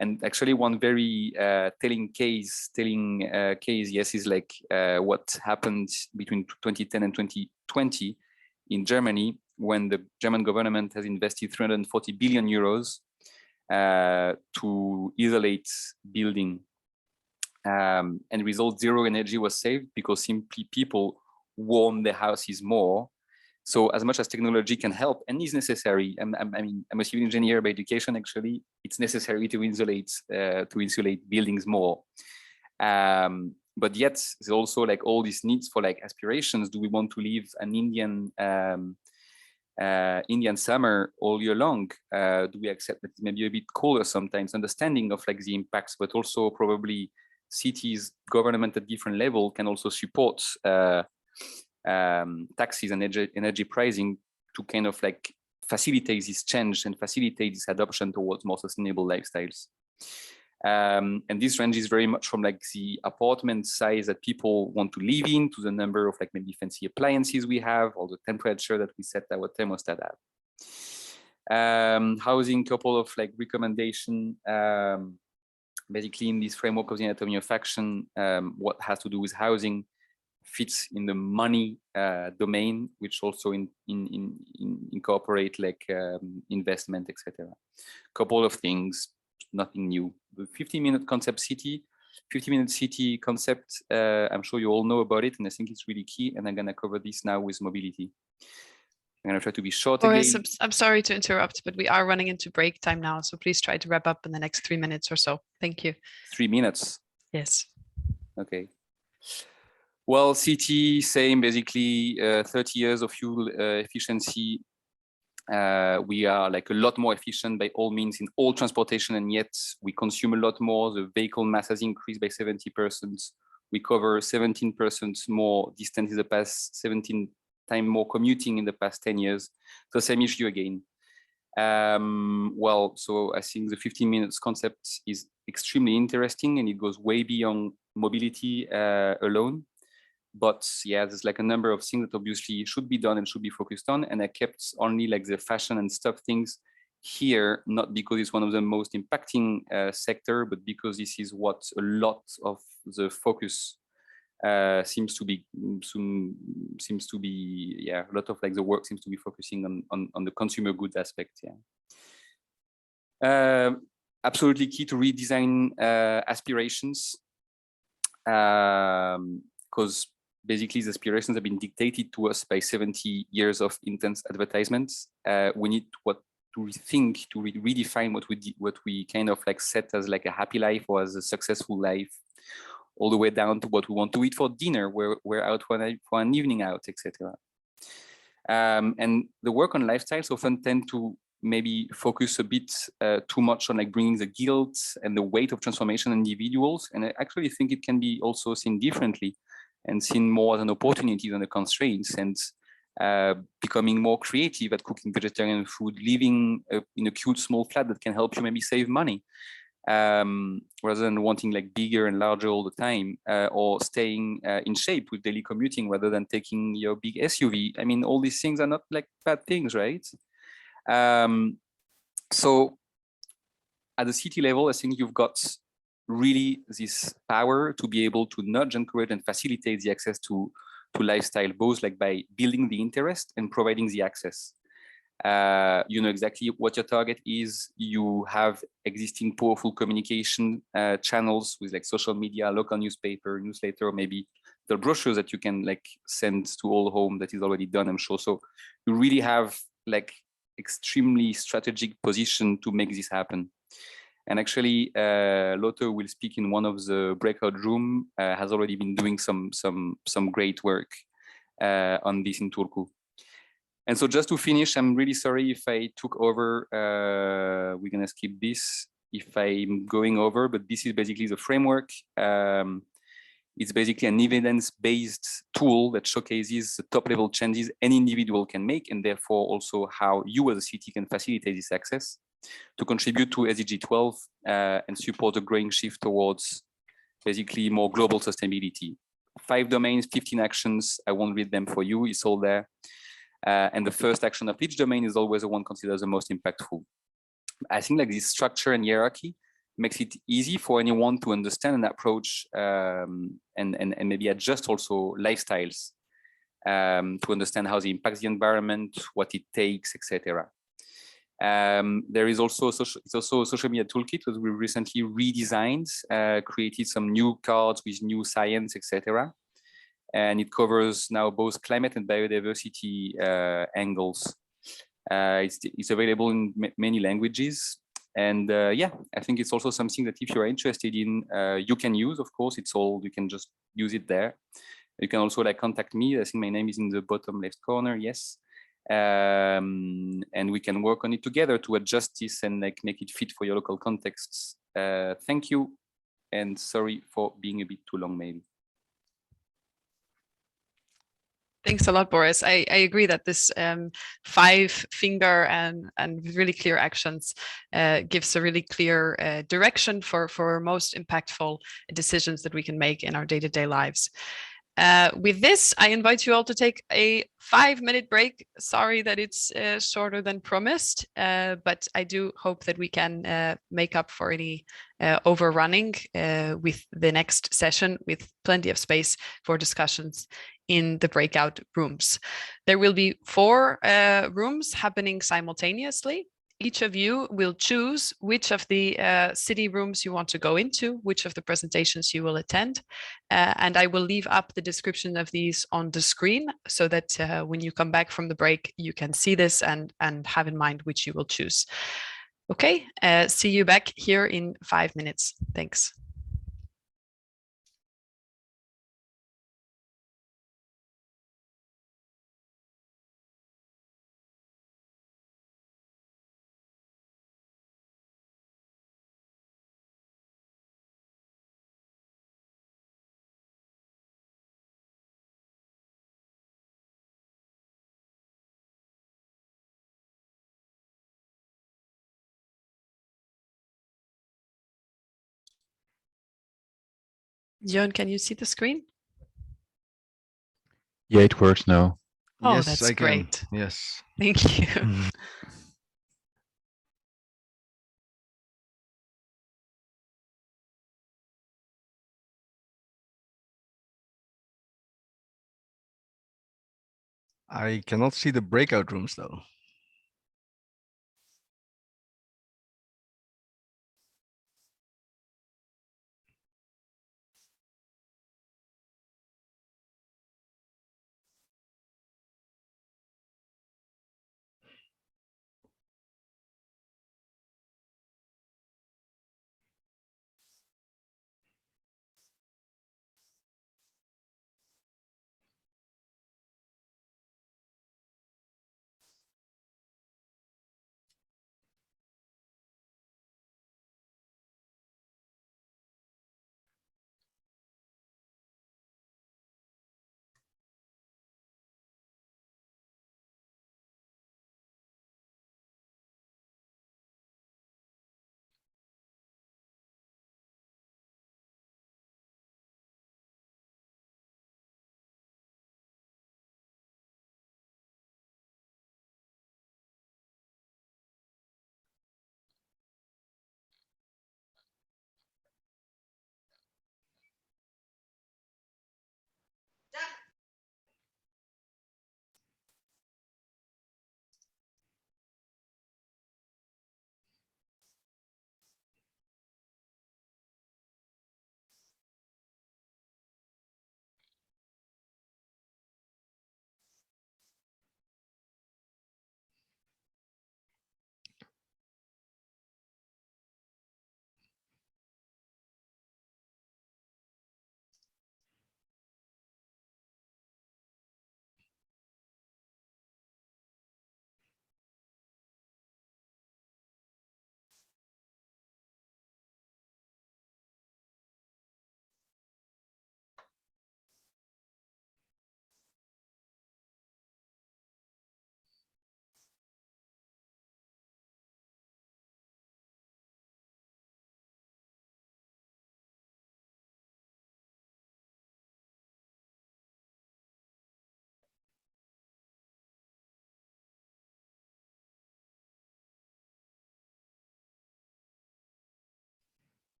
And actually, one very telling case, yes, is like what happened between 2010 and 2020 in Germany, when the German government has invested 340 billion euros to isolate building. And result, zero energy was saved because simply people warm their houses more. So as much as technology can help and is necessary, I mean, I'm a civil engineer by education. Actually, it's necessary to insulate buildings more. But yet, there's also like all these needs for like aspirations. Do we want to live an Indian summer all year long? Do we accept that it's maybe a bit colder sometimes? Understanding of like the impacts, but also probably cities, government at different level can also support taxes and energy pricing to kind of like facilitate this change and facilitate this adoption towards more sustainable lifestyles. And this ranges very much from like the apartment size that people want to live in to the number of like maybe fancy appliances we have, or the temperature that we set our thermostat at. Housing, couple of like recommendation, basically in this framework of the anatomy of action, what has to do with housing fits in the money domain, which also incorporate like investment, etc. Couple of things, nothing new. The 15-minute concept city, 50-minute city concept, I'm sure you all know about it, and I think it's really key. And I'm gonna cover this now with mobility. I'm gonna try to be short Boris, again. I'm sorry to interrupt, but we are running into break time now, so please try to wrap up in the next 3 minutes or so. Thank you. 3 minutes. Yes. Okay. Well, CT, same, basically 30 years of fuel efficiency. We are like a lot more efficient by all means in all transportation, and yet we consume a lot more. The vehicle mass has increased by 70%. We cover 17% more distance in the past, 17 times more commuting in the past 10 years. So same issue again. Well, so I think the 15 minutes concept is extremely interesting, and it goes way beyond mobility alone. But yeah, there's like a number of things that obviously should be done and should be focused on. And I kept only like the fashion and stuff things here, not because it's one of the most impacting sector, but because this is what a lot of the focus seems to be, yeah, a lot of like the work seems to be focusing on the consumer goods aspect. Yeah. Absolutely key to redesign aspirations, because basically the aspirations have been dictated to us by 70 years of intense advertisements. We need to rethink, to redefine what we kind of like set as like a happy life or as a successful life, all the way down to what we want to eat for dinner, we're out for an evening out, etc. And the work on lifestyles often tend to maybe focus a bit too much on like bringing the guilt and the weight of transformation on individuals. And I actually think it can be also seen differently and seen more as an opportunity than a constraints, and becoming more creative at cooking vegetarian food, living in a cute small flat that can help you maybe save money, rather than wanting like bigger and larger all the time, or staying in shape with daily commuting rather than taking your big SUV. I mean, all these things are not like bad things, right? So at the city level, I think you've got really this power to be able to nudge, encourage, and facilitate the access to lifestyle, both like by building the interest and providing the access. You know exactly what your target is. You have existing powerful communication channels with like social media, local newspaper, newsletter, or maybe the brochures that you can like send to all home that is already done, I'm sure. So you really have like extremely strategic position to make this happen. And actually, Lotte will speak in one of the breakout room, has already been doing some great work on this in Turku. And so just to finish, I'm really sorry if I took over, we're gonna skip this if I'm going over, but this is basically the framework. It's basically an evidence-based tool that showcases the top-level changes any individual can make, and therefore also how you as a city can facilitate this access to contribute to SDG 12 and support the growing shift towards basically more global sustainability. 5 domains, 15 actions. I won't read them for you, it's all there. And the first action of each domain is always the one considered the most impactful. I think like this structure and hierarchy makes it easy for anyone to understand and approach and maybe adjust also lifestyles to understand how they impact the environment, what it takes, etc. There is also it's also a social media toolkit that we recently redesigned, created some new cards with new science, etc. And it covers now both climate and biodiversity angles. It's available in many languages. And yeah, I think it's also something that if you're interested in, you can use, of course, it's all, you can just use it there. You can also like contact me. I think my name is in the bottom left corner, yes. And we can work on it together to adjust this and like make it fit for your local contexts. Thank you. And sorry for being a bit too long, maybe. Thanks a lot, Boris. I agree that this 5-finger and really clear actions gives a really clear direction for most impactful decisions that we can make in our day-to-day lives. With this, I invite you all to take a 5-minute break. Sorry that it's shorter than promised, but I do hope that we can make up for any overrunning with the next session, with plenty of space for discussions in the breakout rooms. There will be 4 rooms happening simultaneously. Each of you will choose which of the city rooms you want to go into, which of the presentations you will attend. And I will leave up the description of these on the screen so that when you come back from the break, you can see this and have in mind which you will choose. Okay, see you back here in 5 minutes. Thanks. Joan, can you see the screen? Yeah, it works now. Oh, Yes, that's I can. great. Yes. Thank you. I cannot see the breakout rooms though.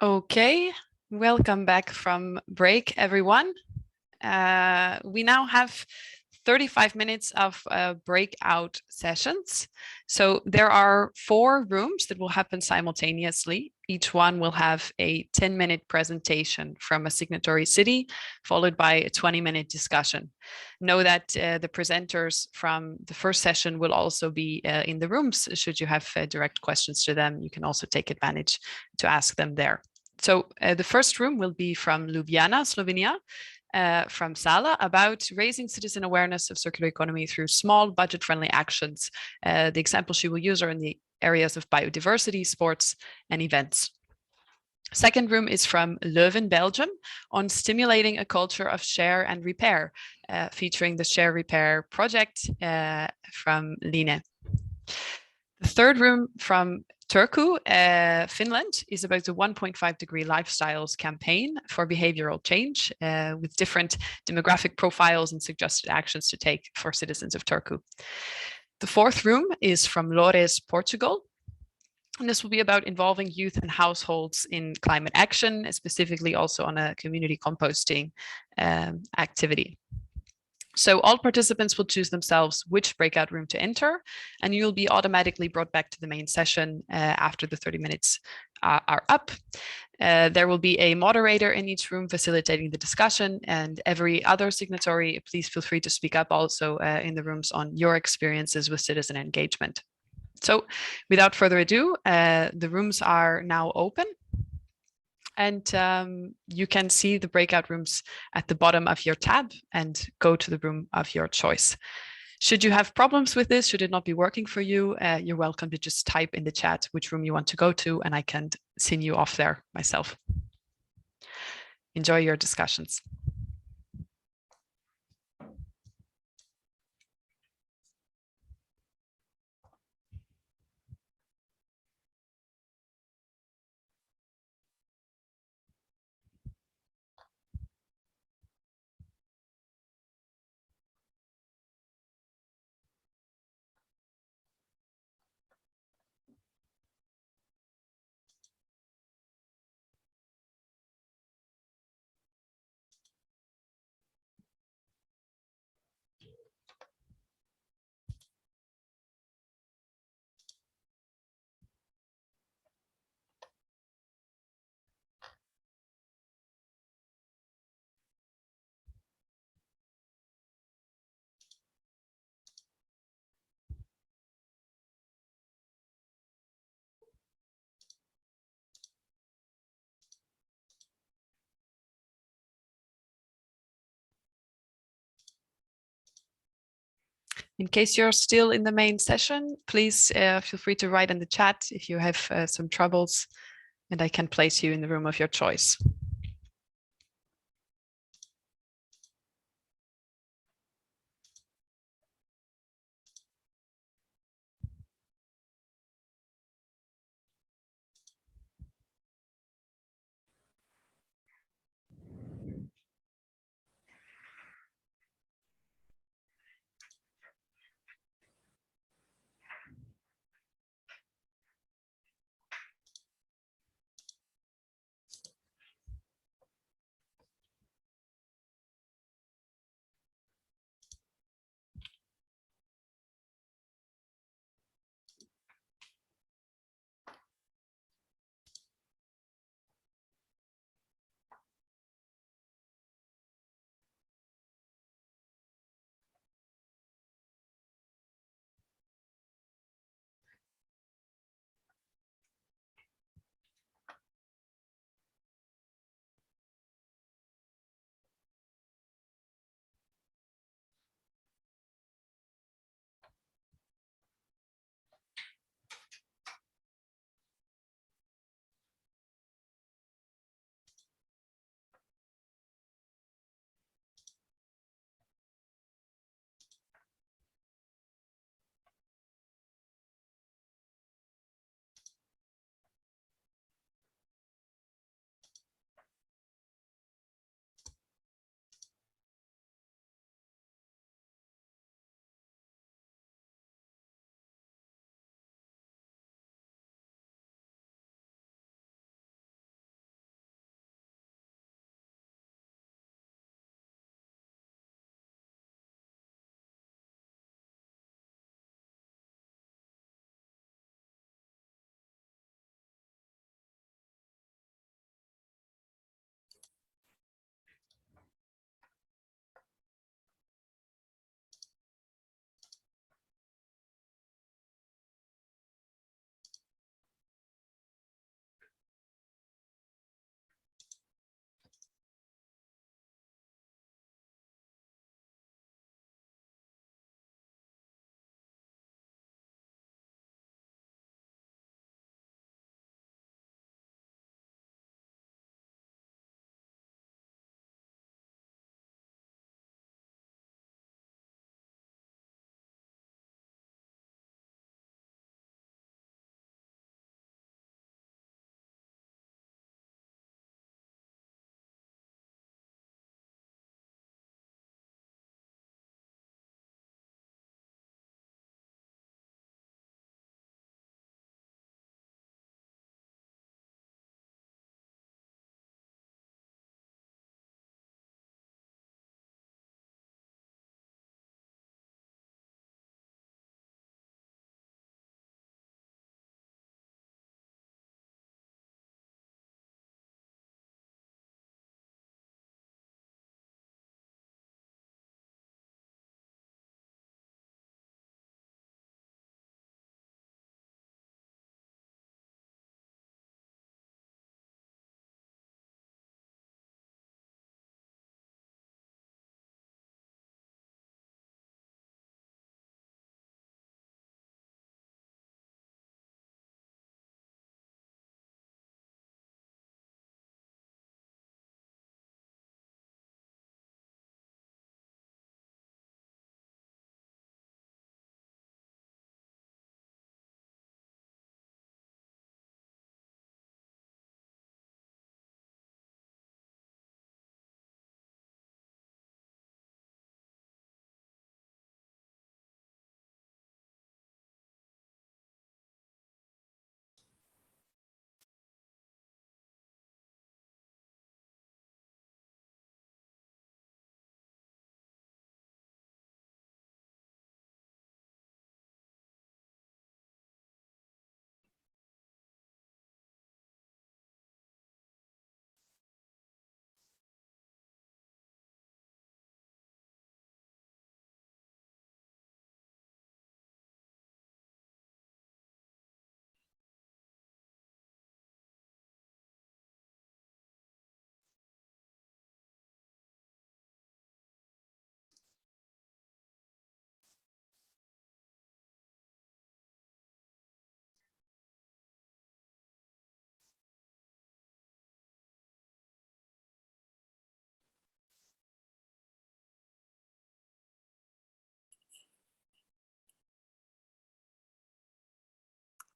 Okay, welcome back from break, everyone. We now have 35 minutes of breakout sessions. So there are 4 rooms that will happen simultaneously. Each one will have a 10-minute presentation from a signatory city, followed by a 20-minute discussion. Know that the presenters from the first session will also be in the rooms. Should you have direct questions to them, you can also take advantage to ask them there. So the first room will be from Ljubljana, Slovenia, from Sala, about raising citizen awareness of circular economy through small budget-friendly actions. The examples she will use are in the areas of biodiversity, sports, and events. Second room is from Leuven, Belgium, on stimulating a culture of share and repair, featuring the Share Repair project from Line. The third room from Turku, Finland, is about the 1.5 degree lifestyles campaign for behavioral change with different demographic profiles and suggested actions to take for citizens of Turku. The fourth room is from Lores, Portugal. And this will be about involving youth and households in climate action, specifically also on a community composting activity. So all participants will choose themselves which breakout room to enter, and you'll be automatically brought back to the main session after the 30 minutes are up. There will be a moderator in each room facilitating the discussion, and every other signatory, please feel free to speak up also in the rooms on your experiences with citizen engagement. So without further ado, the rooms are now open. And you can see the breakout rooms at the bottom of your tab and go to the room of your choice. Should you have problems with this, should it not be working for you, you're welcome to just type in the chat which room you want to go to, and I can send you off there myself. Enjoy your discussions. In case you're still in the main session, please feel free to write in the chat if you have some troubles, and I can place you in the room of your choice.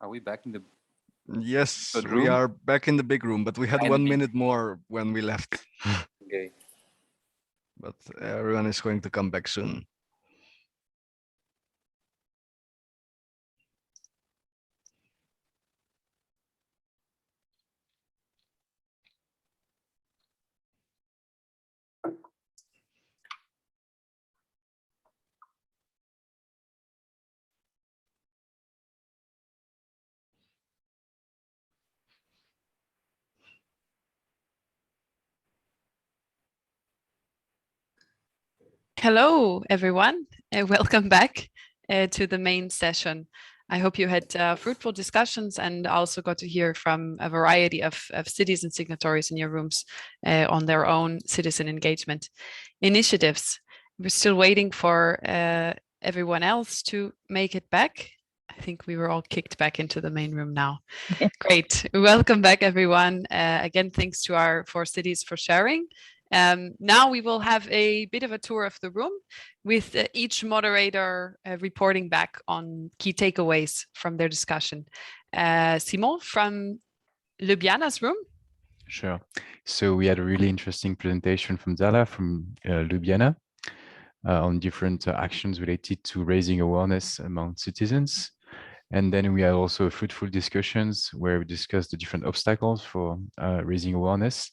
Are we back in the Yes, third we room? are back in the big room, but we had 1 Finally. minute more when we left. Okay. But everyone is going to come back soon. Hello, everyone. Welcome back to the main session. I hope you had fruitful discussions and also got to hear from a variety of cities and signatories in your rooms on their own citizen engagement initiatives. We're still waiting for everyone else to make it back. I think we were all kicked back into the main room now. Great. Welcome back, everyone. Again, thanks to our 4 cities for sharing. Now we will have a bit of a tour of the room with each moderator reporting back on key takeaways from their discussion. Simon from Ljubljana's room. Sure. So we had a really interesting presentation from Zala from Ljubljana on different actions related to raising awareness among citizens. And then we had also fruitful discussions where we discussed the different obstacles for raising awareness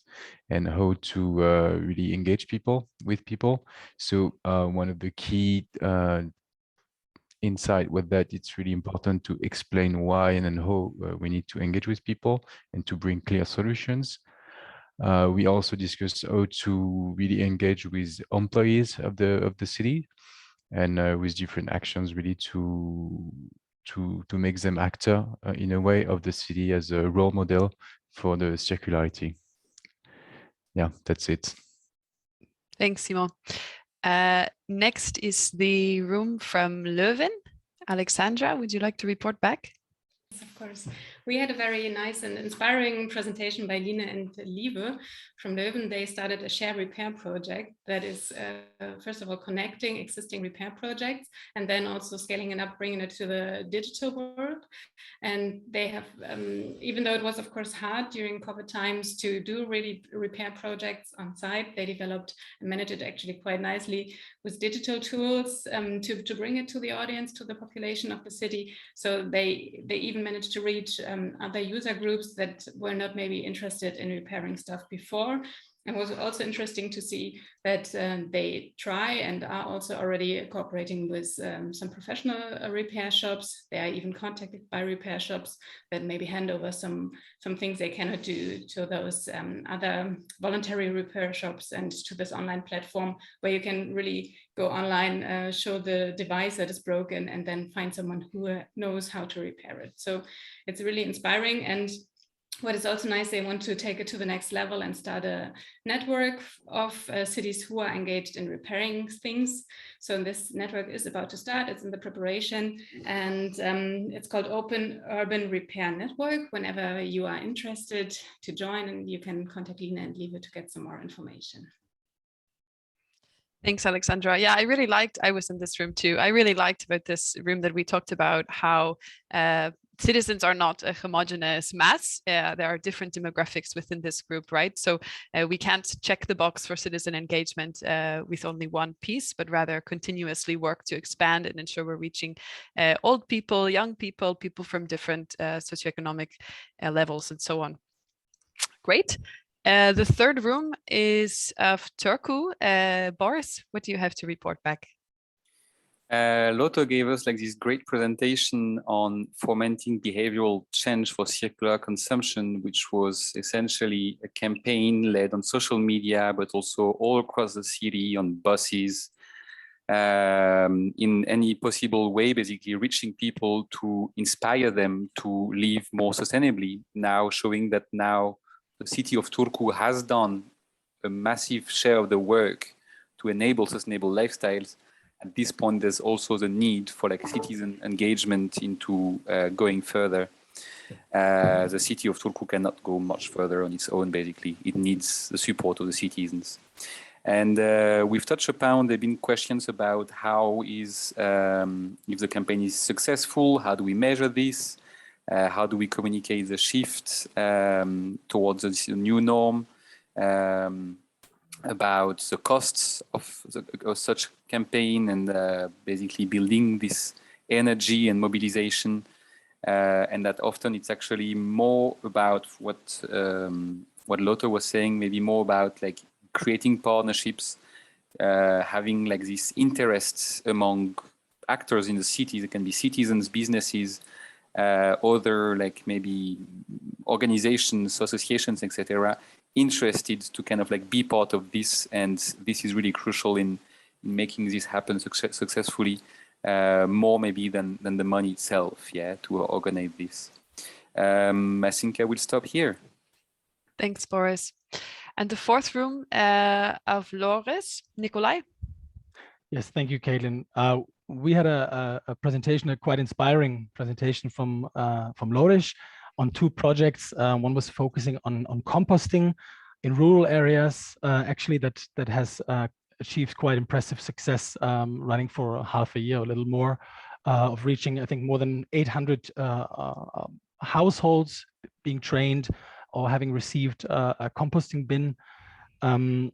and how to really engage people with people. So one of the key insight was that it's really important to explain why and then how we need to engage with people and to bring clear solutions. We also discussed how to really engage with employees of the city and with different actions really to make them actor in a way of the city as a role model for the circularity. Yeah, that's it. Thanks, Simon. Next is the room from Leuven. Alexandra, would you like to report back? Of course. We had a very nice and inspiring presentation by Line and Liebe from Leuven. They started a share repair project that is, first of all, connecting existing repair projects and then also scaling it up, bringing it to the digital world. And they have, even though it was, of course, hard during COVID times to do really repair projects on site, they developed and managed it actually quite nicely with digital tools to bring it to the audience, to the population of the city. So they even managed to reach other user groups that were not maybe interested in repairing stuff before. It was also interesting to see that they try and are also already cooperating with some professional repair shops. They are even contacted by repair shops that maybe hand over some things they cannot do to those other voluntary repair shops and to this online platform where you can really go online, show the device that is broken and then find someone who knows how to repair it. So it's really inspiring. And what is also nice, they want to take it to the next level and start a network of cities who are engaged in repairing things. So this network is about to start, it's in the preparation, and it's called Open Urban Repair Network. Whenever you are interested to join, and you can contact Lina and Liebe to get some more information. Thanks, Alexandra. Yeah, I was in this room too. I really liked about this room that we talked about how citizens are not a homogeneous mass. There are different demographics within this group, right? So we can't check the box for citizen engagement with only one piece, but rather continuously work to expand and ensure we're reaching old people, young people, people from different socioeconomic levels and so on. Great. The third room is of Turku. Boris, what do you have to report back? Lotto gave us like this great presentation on fomenting behavioral change for circular consumption, which was essentially a campaign led on social media, but also all across the city on buses, in any possible way, basically reaching people to inspire them to live more sustainably. Now showing that now the city of Turku has done a massive share of the work to enable sustainable lifestyles. At this point, there's also the need for like citizen engagement into going further. The city of Turku cannot go much further on its own, basically. It needs the support of the citizens. And we've touched upon, there have been questions about how is, if the campaign is successful, how do we measure this? How do we communicate the shift towards this new norm? About the costs of such campaign and basically building this energy and mobilization, and that often it's actually more about what Lotte was saying, maybe more about like creating partnerships, having like these interests among actors in the cities. It can be citizens, businesses, other like maybe organizations, associations, etc., interested to kind of like be part of this, and this is really crucial in making this happen successfully, more maybe than the money itself, yeah, to organize this. I think I will stop here. Thanks, Boris. And the fourth room of Loris, Nikolai. Yes, thank you, Caitlin. We had a presentation, a quite inspiring presentation from Loris on two projects. One was focusing on composting in rural areas, actually that has achieved quite impressive success, running for half a year, a little more, of reaching, I think, more than 800 households being trained or having received a composting bin. And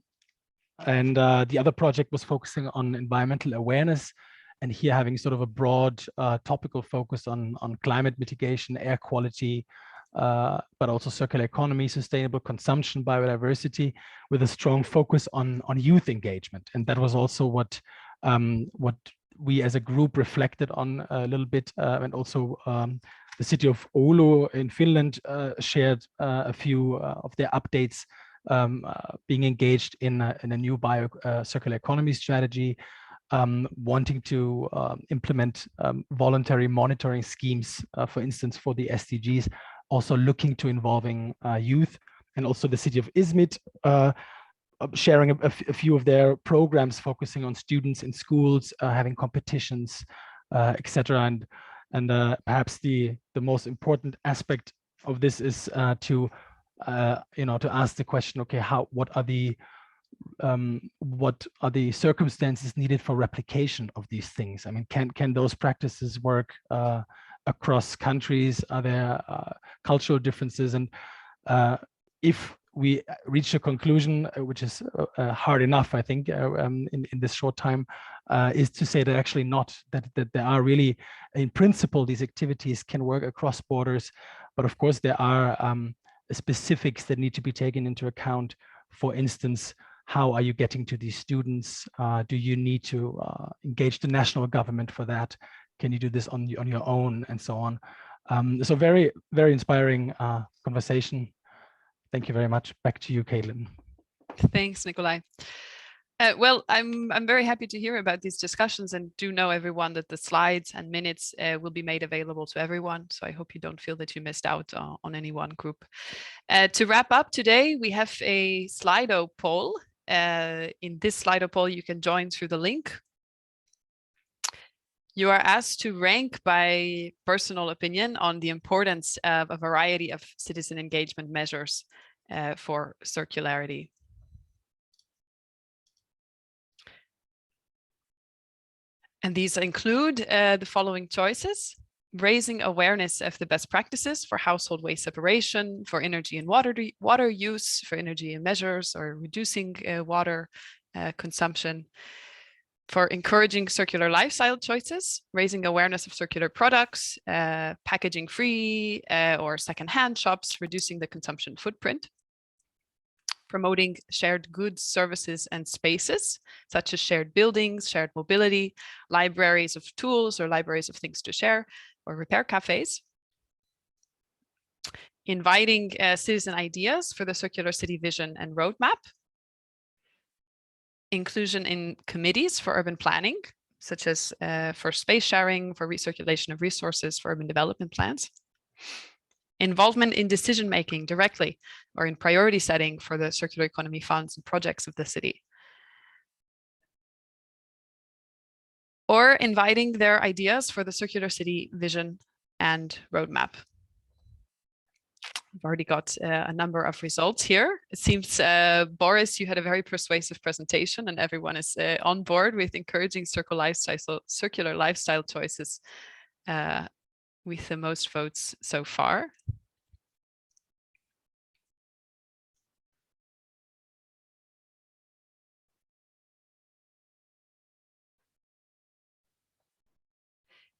the other project was focusing on environmental awareness, and here having sort of a broad topical focus on climate mitigation, air quality, but also circular economy, sustainable consumption, biodiversity, with a strong focus on youth engagement. And that was also what we as a group reflected on a little bit, and also the city of Oulu in Finland shared a few of their updates, being engaged in a new circular economy strategy, wanting to implement voluntary monitoring schemes, for instance, for the SDGs, also looking to involving youth, and also the city of Izmit sharing a few of their programs focusing on students in schools, having competitions, etc. And perhaps the most important aspect of this is to ask the question, okay, what are the circumstances needed for replication of these things? I mean, can those practices work across countries? Are there cultural differences? And if we reach a conclusion, which is hard enough, I think, in this short time, is to say that actually not, that there are really, in principle, these activities can work across borders, but of course there are specifics that need to be taken into account. For instance, how are you getting to these students? Do you need to engage the national government for that? Can you do this on your own, and so on? So very, very inspiring conversation. Thank you very much. Back to you, Caitlin. Thanks, Nikolai. Well, I'm very happy to hear about these discussions, and do know, everyone, that the slides and minutes will be made available to everyone. So I hope you don't feel that you missed out on any one group. To wrap up today, we have a Slido poll. In this Slido poll, you can join through the link. You are asked to rank by personal opinion on the importance of a variety of citizen engagement measures for circularity. And these include the following choices: raising awareness of the best practices for household waste separation, for energy and water use, for energy and measures, or reducing water consumption, for encouraging circular lifestyle choices, raising awareness of circular products, packaging free or secondhand shops, reducing the consumption footprint, promoting shared goods, services, and spaces, such as shared buildings, shared mobility, libraries of tools or libraries of things to share, or repair cafes, inviting citizen ideas for the circular city vision and roadmap, inclusion in committees for urban planning, such as for space sharing, for recirculation of resources, for urban development plans, involvement in decision-making directly or in priority setting for the circular economy funds and projects of the city, or inviting their ideas for the circular city vision and roadmap. I've already got a number of results here. It seems, Boris, you had a very persuasive presentation, and everyone is on board with encouraging circular lifestyle choices with the most votes so far.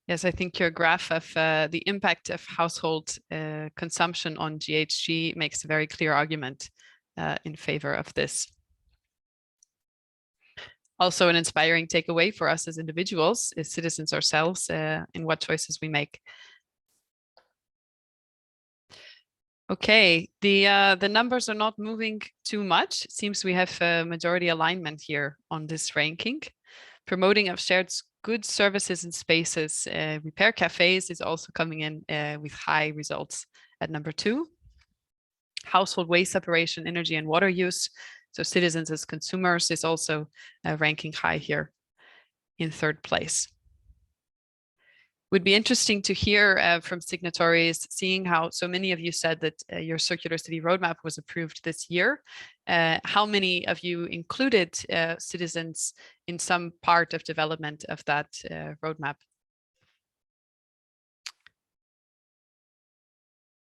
Yes, I think your graph of the impact of household consumption on GHG makes a very clear argument in favor of this. Also an inspiring takeaway for us as individuals, as citizens ourselves, in what choices we make. Okay, the numbers are not moving too much. It seems we have a majority alignment here on this ranking. Promoting of shared goods, services and spaces, repair cafes is also coming in with high results at number 2. Household waste separation, energy and water use, so citizens as consumers, is also ranking high here in 3rd place. Would be interesting to hear from signatories, seeing how so many of you said that your Circular City Roadmap was approved this year. How many of you included citizens in some part of development of that roadmap?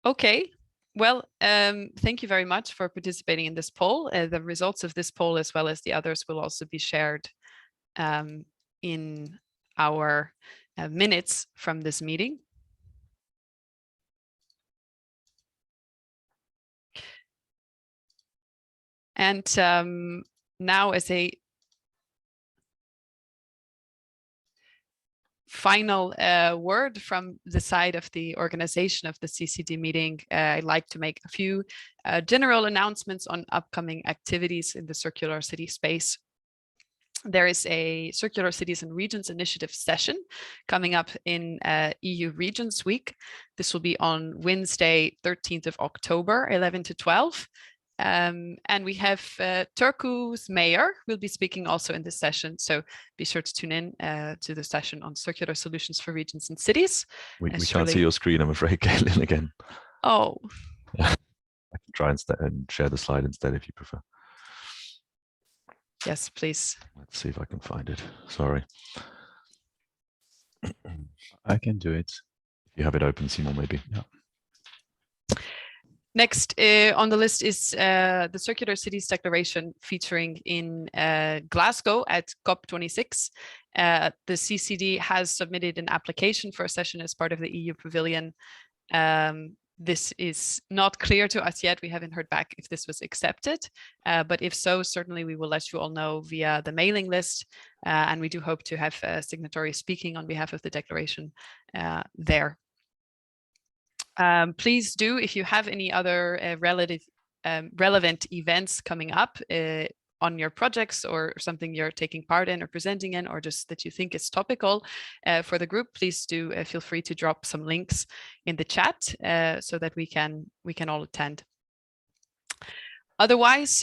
Okay, well, thank you very much for participating in this poll. The results of this poll, as well as the others, will also be shared in our minutes from this meeting. And now, as a final word from the side of the organization of the CCD meeting, I'd like to make a few general announcements on upcoming activities in the circular city space. There is a Circular Cities and Regions Initiative session coming up in EU Regions Week. This will be on Wednesday, 13th of October, 11 to 12. And we have Turku's mayor will be speaking also in this session. So be sure to tune in to the session on circular solutions for regions and cities. We can't see your screen, I'm afraid, Caitlin, again. Oh. I can try and share the slide instead if you prefer. Yes, please. Let's see if I can find it. Sorry. I can do it. If you have it open, Simon, maybe. Yeah. Next on the list is the Circular Cities Declaration featuring in Glasgow at COP26. The CCD has submitted an application for a session as part of the EU Pavilion. This is not clear to us yet. We haven't heard back if this was accepted, but if so, certainly we will let you all know via the mailing list. And we do hope to have signatories speaking on behalf of the declaration there. Please do, if you have any other relevant events coming up on your projects or something you're taking part in or presenting in, or just that you think is topical for the group, please do feel free to drop some links in the chat so that we can all attend. Otherwise,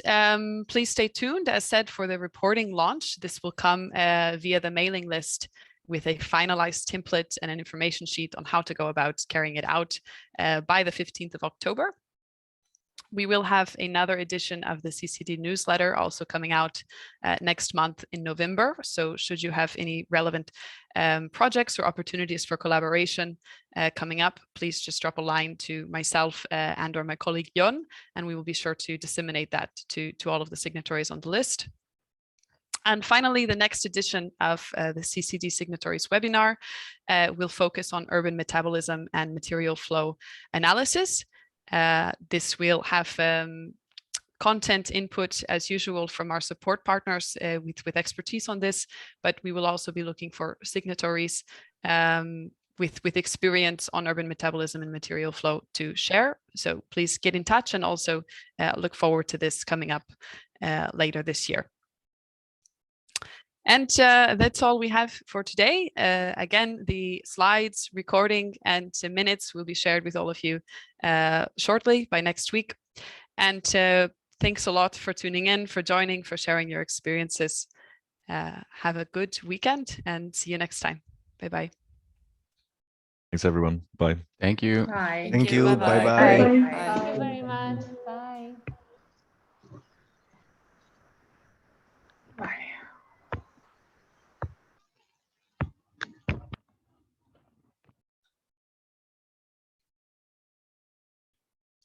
please stay tuned, as said, for the reporting launch. This will come via the mailing list with a finalized template and an information sheet on how to go about carrying it out by the 15th of October. We will have another edition of the CCD newsletter also coming out next month in November. So should you have any relevant projects or opportunities for collaboration coming up, please just drop a line to myself and or my colleague Jon, and we will be sure to disseminate that to all of the signatories on the list. And finally, the next edition of the CCD signatories webinar will focus on urban metabolism and material flow analysis. This will have content input as usual from our support partners with expertise on this, but we will also be looking for signatories with experience on urban metabolism and material flow to share. So please get in touch, and also look forward to this coming up later this year. And that's all we have for today. Again, the slides, recording, and minutes will be shared with all of you shortly by next week. And thanks a lot for tuning in, for joining, for sharing your experiences. Have a good weekend and see you next time. Bye-bye. Thanks, everyone. Bye. Thank you. Bye. Thank you. Bye-bye. Bye-bye. Bye. Thank you very much.